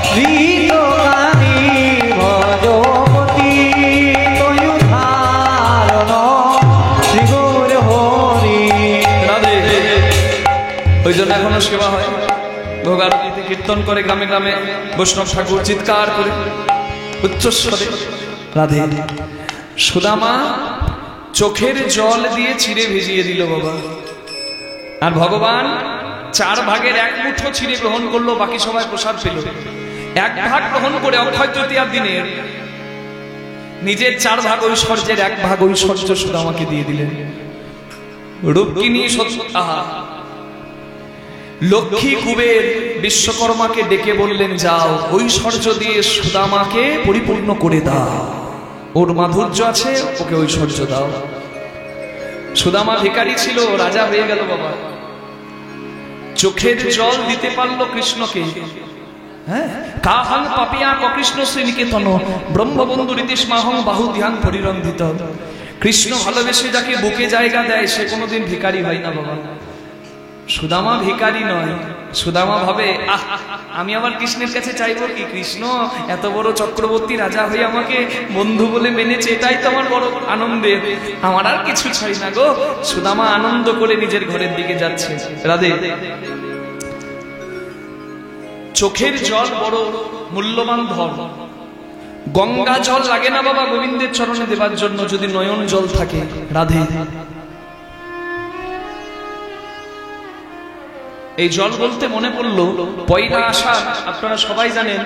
শ্রীতকারী ভজপতি তুই উদ্ধারণ ওই জন্য এখনো সেবা হয়, ভোগ আরতিতে কীর্তন করে গ্রামে গ্রামে বৈষ্ণব ঠাকুর চিৎকার করে উচ্চস্বরে রাধে। সুদামা চোখের জল দিয়ে চিড়ে ভিজিয়ে দিল বাবা, আর ভগবান 4 ভাগের 1 মুঠো চিড়ে গ্রহণ করলো, বাকি সবাই প্রসাদ পেল। 1 ভাগ গ্রহণ করে অক্ষয় তৃতীয়ার দিনে নিজের 4 ভাগ ঐশ্বর্যের 1 ভাগ ঐশ্বর্য সুদামাকে দিয়ে দিলেন। রূপকিনী লক্ষ্মী কুবের বিশ্বকর্মাকে ডেকে বললেন, যাও ঐশ্বর্য দিয়ে সুদামাকে পরিপূর্ণ করে দাও, ওর মাধুর্য আছে, ওকে ঐশ্বর্য দাও। সুদামা ভিখারি ছিল, রাজা হয়ে গেল বাবা। চোখের জল দিতে পারলো কৃষ্ণকে। হ্যাঁ, কাহাং পাপিয়া কৃষ্ণ শ্রীনিকেতন ব্রহ্মবন্ধু রীতিস্মাহং বাহু ধ্যান পরিরন্ধিত। কৃষ্ণ ভালোবেসে যাকে বুকে জায়গা দেয় সে কোনোদিন ভিখারি হয় না বাবা। সুদামা ভিখারি নয়। সুদামা ভাবে, আমি আবার কৃষ্ণের কাছে চাইবো কি? কৃষ্ণ এত বড় চক্রবর্তী রাজা হয়ে আমাকে বন্ধু বলে মেনেছে, এটাই তো আমার বড় আনন্দের, আমার আর কিছু চাই না গো। সুদামা আনন্দ করে নিজের ঘরের দিকে যাচ্ছে। রাধে। চোখের জল বড় মূল্যবান ধন। গঙ্গা জল লাগে না বাবা গোবিন্দের চরণে দেবার জন্য, যদি নয়ন জল থাকে। রাধে। এই জল বলতে মনে পড়লো পয়লা আষাঢ়, আপনারা সবাই জানেন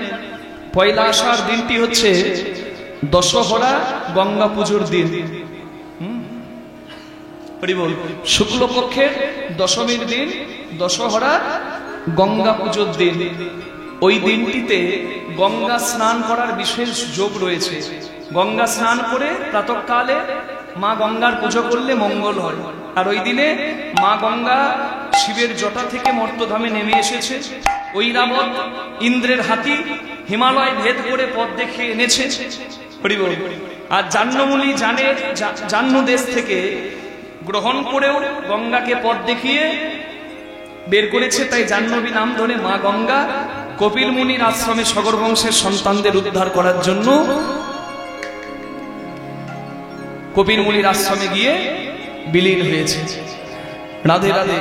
পয়লা আষাঢ় দিনটি হচ্ছে দশহরা গঙ্গা পুজোর দিন। শুক্লপক্ষের দশমীর দিন দশহরা গঙ্গা পুজোর দিন। ওই দিনটিতে গঙ্গা স্নান করার বিশেষ যোগ রয়েছে। গঙ্গা স্নান করে প্রাতঃকালে মা গঙ্গার পুজো করলে মঙ্গল হয়। আর ওই দিনে মা গঙ্গা শিবের জটা থেকে মর্তধামে নেমে এসেছে। ঐরাবত ইন্দ্রের হাতি হিমালয় ভেদ করে পথ দেখিয়ে এনেছে। হরিবল। আর জাহ্নবী জাহ্নু দেশ থেকে গ্রহণ করেও গঙ্গাকে পথ দেখিয়ে বের করেছে, তাই জাহ্নবী নাম ধরে মা গঙ্গা কপিল মুনির আশ্রমে সগর বংশের সন্তানদের উদ্ধার করার জন্য কপিল মুনির আশ্রমে গিয়ে বিলীন হয়েছে। রাধে রাধে।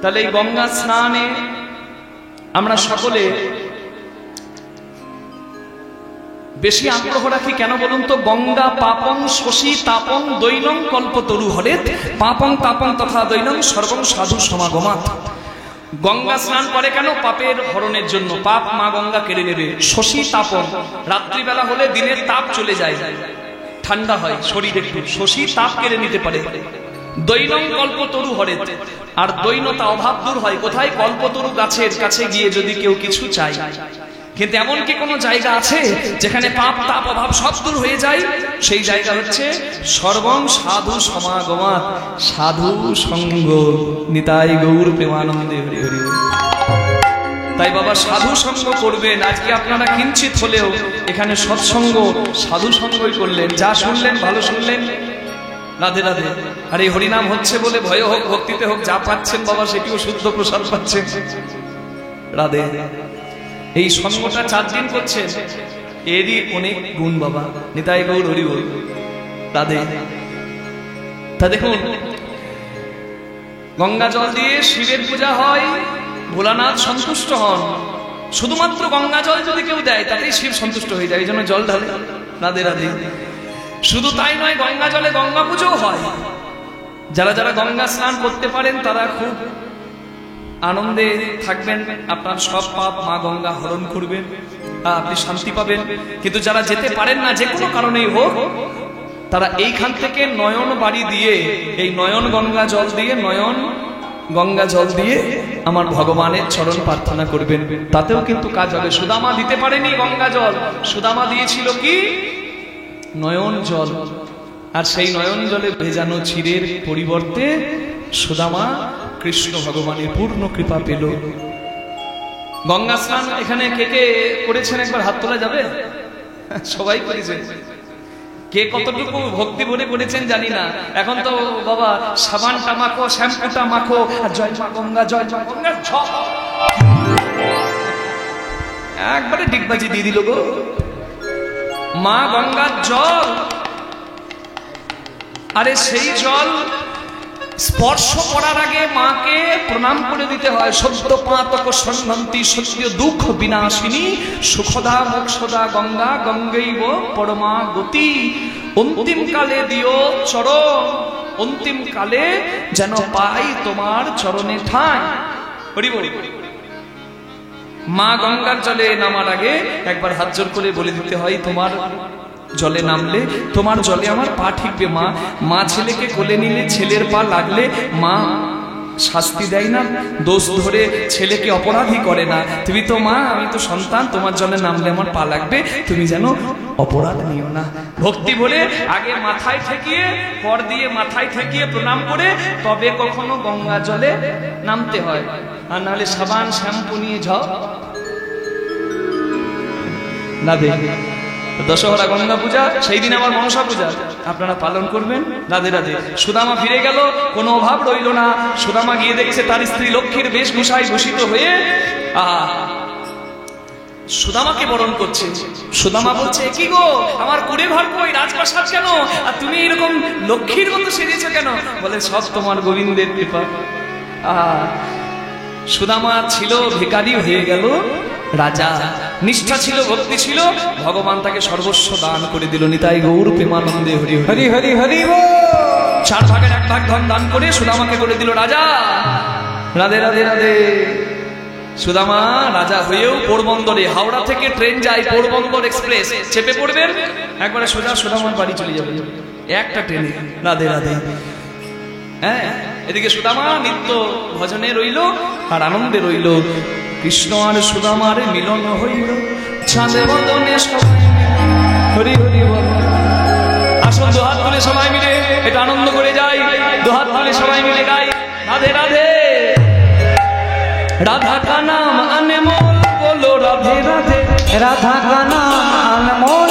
তাহলে এই গঙ্গা স্নানে আমরা সকলে বেশি আগ্রহ রাখি কেন বলুন তো? গঙ্গা পাপং শশী তাপং দৈনং কল্পতরু হরেত পাপং তাপং তথা দৈনং সর্বং সাধু সমাগমাত। গঙ্গা স্নান করে কেন? পাপের হরণের জন্য। পাপ মা গঙ্গা কেড়ে নেবে। শশী তাপং, রাত্রিবেলা হলে দিনের তাপ চলে যায়, ঠান্ডা হয় শরীর একটু, শশী তাপ কেড়ে নিতে পারে। দৈনং কল্পতরু হরেত, আর দৈনতা অভাব দূর হয় কোথায়? কল্পতরু গাছের কাছে গিয়ে যদি কেউ কিছু চায়। কিন্তু এমন কি কোনো জায়গা আছে যেখানে পাপ তাপ অভাব সব দূর হয়ে যায়? সেই জায়গা হচ্ছে সর্বং সাধু সমাগমাৎ, সাধু সঙ্গ। নিতাই গৌর প্রেমানন্দে হরি হরি। তাই বাবা সাধু সঙ্গ করবেন। আজকে আপনারা কিঞ্চিত হলেও এখানে সৎসঙ্গ সাধু সঙ্গই করলেন, যা শুনলেন ভালো শুনলেন। রাধে রাধে। আর এই হরিনাম হচ্ছে বলে ভয় হোক ভক্তিতে হোক যা পাচ্ছেন বাবা সেটিও শুদ্ধ প্রসাদ পাচ্ছেন। রাধে। এই সঙ্গটা 4 দিন করছেন, এরই অনেক গুণ বাবা। নিতাই গৌর হরি বল। রাধে। তা দেখুন, গঙ্গা জল দিয়ে শিবের পূজা হয়, ভোলানাথ সন্তুষ্ট হন। শুধুমাত্র গঙ্গা জল যদি কেউ দেয় তাতেই শিব সন্তুষ্ট হয়ে যায়, এই জন্য জল ঢালে। রাধে রাধে। শুধু তাই নয়, গঙ্গা জলে গঙ্গা পুজো হয়। যারা যারা গঙ্গা স্নান করতে পারেন তারা খুব আনন্দে থাকবেন, আপনার সব পাপ মা গঙ্গা হরণ করবেন, আপনি শান্তি পাবেন। কিন্তু যারা যেতে পারেন না, যে কোনো কারণেই হোক, তারা এইখান থেকে নয়ন বাড়ি দিয়ে এই নয়ন গঙ্গা জল দিয়ে নয়ন গঙ্গা জল দিয়ে আমার ভগবানের চরণ প্রার্থনা করবেন, তাতেও কিন্তু কাজ হবে। সুদামা দিতে পারেনি গঙ্গা জল, সুদামা দিয়েছিল কি? নয়ন জল। আর সেই নয়ন জলে ভেজানো চিড়ের পরিবর্তে সুদামা কৃষ্ণ ভগবানের পূর্ণ কৃপা পেল। গঙ্গা স্নান এখানে কে কে করেছেন একবার হাত তোলা যাবে? সবাই করেছেন। কে কতটুকু ভক্তি ভরে করেছেন জানি না। এখন তো বাবা সাবানটা মাখো, শ্যাম্পুটা মাখো, আর জয় মা গঙ্গা, জয় মা গঙ্গা, একবারে ডিগবাজি দিয়ে দিল গো। মা গঙ্গার জল, আরে সেই জল স্পর্শ করার আগে মাকে প্রণাম করে দিতে হয়। সদ্য পাতক সন্নন্তি সত্য দুঃখ বিনাশিনী সুখদা মোক্ষদা গঙ্গা গঙ্গৈব পরমা গতি। অন্তিম কালে দিও চরণ, অন্তিম কালে যেন পাই তোমার চরণে ঠাঁই। হরি বল। মা গঙ্গার জলে নামার আগে একবার হাত জোর করে বলে দিতে হয়, তোমার জলে নামলে তোমার জলে আমার পা ঠিকবে মা। মা ছেলেকে কোলে নিলে ছেলের পা লাগলে মা শাস্তি দেয় না, দোষ ধরে ছেলেকে অপরাধী করে না। তুমি তো মা, আমি তো সন্তান, তোমার জলে নামলে আমার পা লাগবে, তুমি যেন অপরাধ নিও না। ভক্তি বলে আগে মাথায় ঠেকিয়ে, পর দিয়ে মাথায় ঠেকিয়ে প্রণাম করে তবে কখনো গঙ্গা জলে নামতে হয়। আর নাহলে সাবান শ্যাম্পু নিয়ে যাও না দেখে। দশহরা গঙ্গা পূজা, সেই দিন আবার মনসা পূজা আপনারা পালন করবেন। রাধে রাধে। সুদামা ফিরে গেল, কোনো অভাব রইল না। সুদামা গিয়ে দেখছে তার স্ত্রী লক্ষ্মীর বেশভূষায় ভূষিত হয়ে সুদামাকে বরণ করছে। সুদামা বলছে, কি গো আমার কুড়ে ভার কই, রাজপ্রাসাদ কেন, আর তুমি এরকম লক্ষ্মীর মতো সেজেছ কেন? বলে সব তোমার গোবিন্দের কৃপা। সুদামা ছিল ভিখারি, হয়ে গেল রাজা। নিষ্ঠা ছিল, ভক্তি ছিল, ভগবান তাকে সর্বস্ব দান করে দিল। নিতাই গৌর প্রেমানন্দে হরি হরি হরি হরি বল। 4 ভাগের 1 ভাগ ধন দান করে সুদামাকে করে দিল রাজা। রাধে রাধে রাধে। সুদামা রাজা হয়েও পোরবন্দরে, হাওড়া থেকে ট্রেন যায় পোরবন্দর এক্সপ্রেস, চেপে পড়বেন, একবারে সোজা সুদামার বাড়ি চলে যাবে একটা ট্রেনে। রাধে রাধে। হ্যাঁ, এদিকে সুদামা নিত্য ভজনে রইল আর আনন্দে রইল। কৃষ্ণ আর সুদামার মিলন হইল, ছাদে বদনে সবাই হরি হরি বল। আসুন দুহাত তুলে সবাই মিলে এটা আনন্দ করে যাই, দুহাত তুলে সবাই মিলে গাই রাধে রাধে। রাধা কা নাম अनमोल, बोलो राधे राधे। राधा का नाम अनमोल,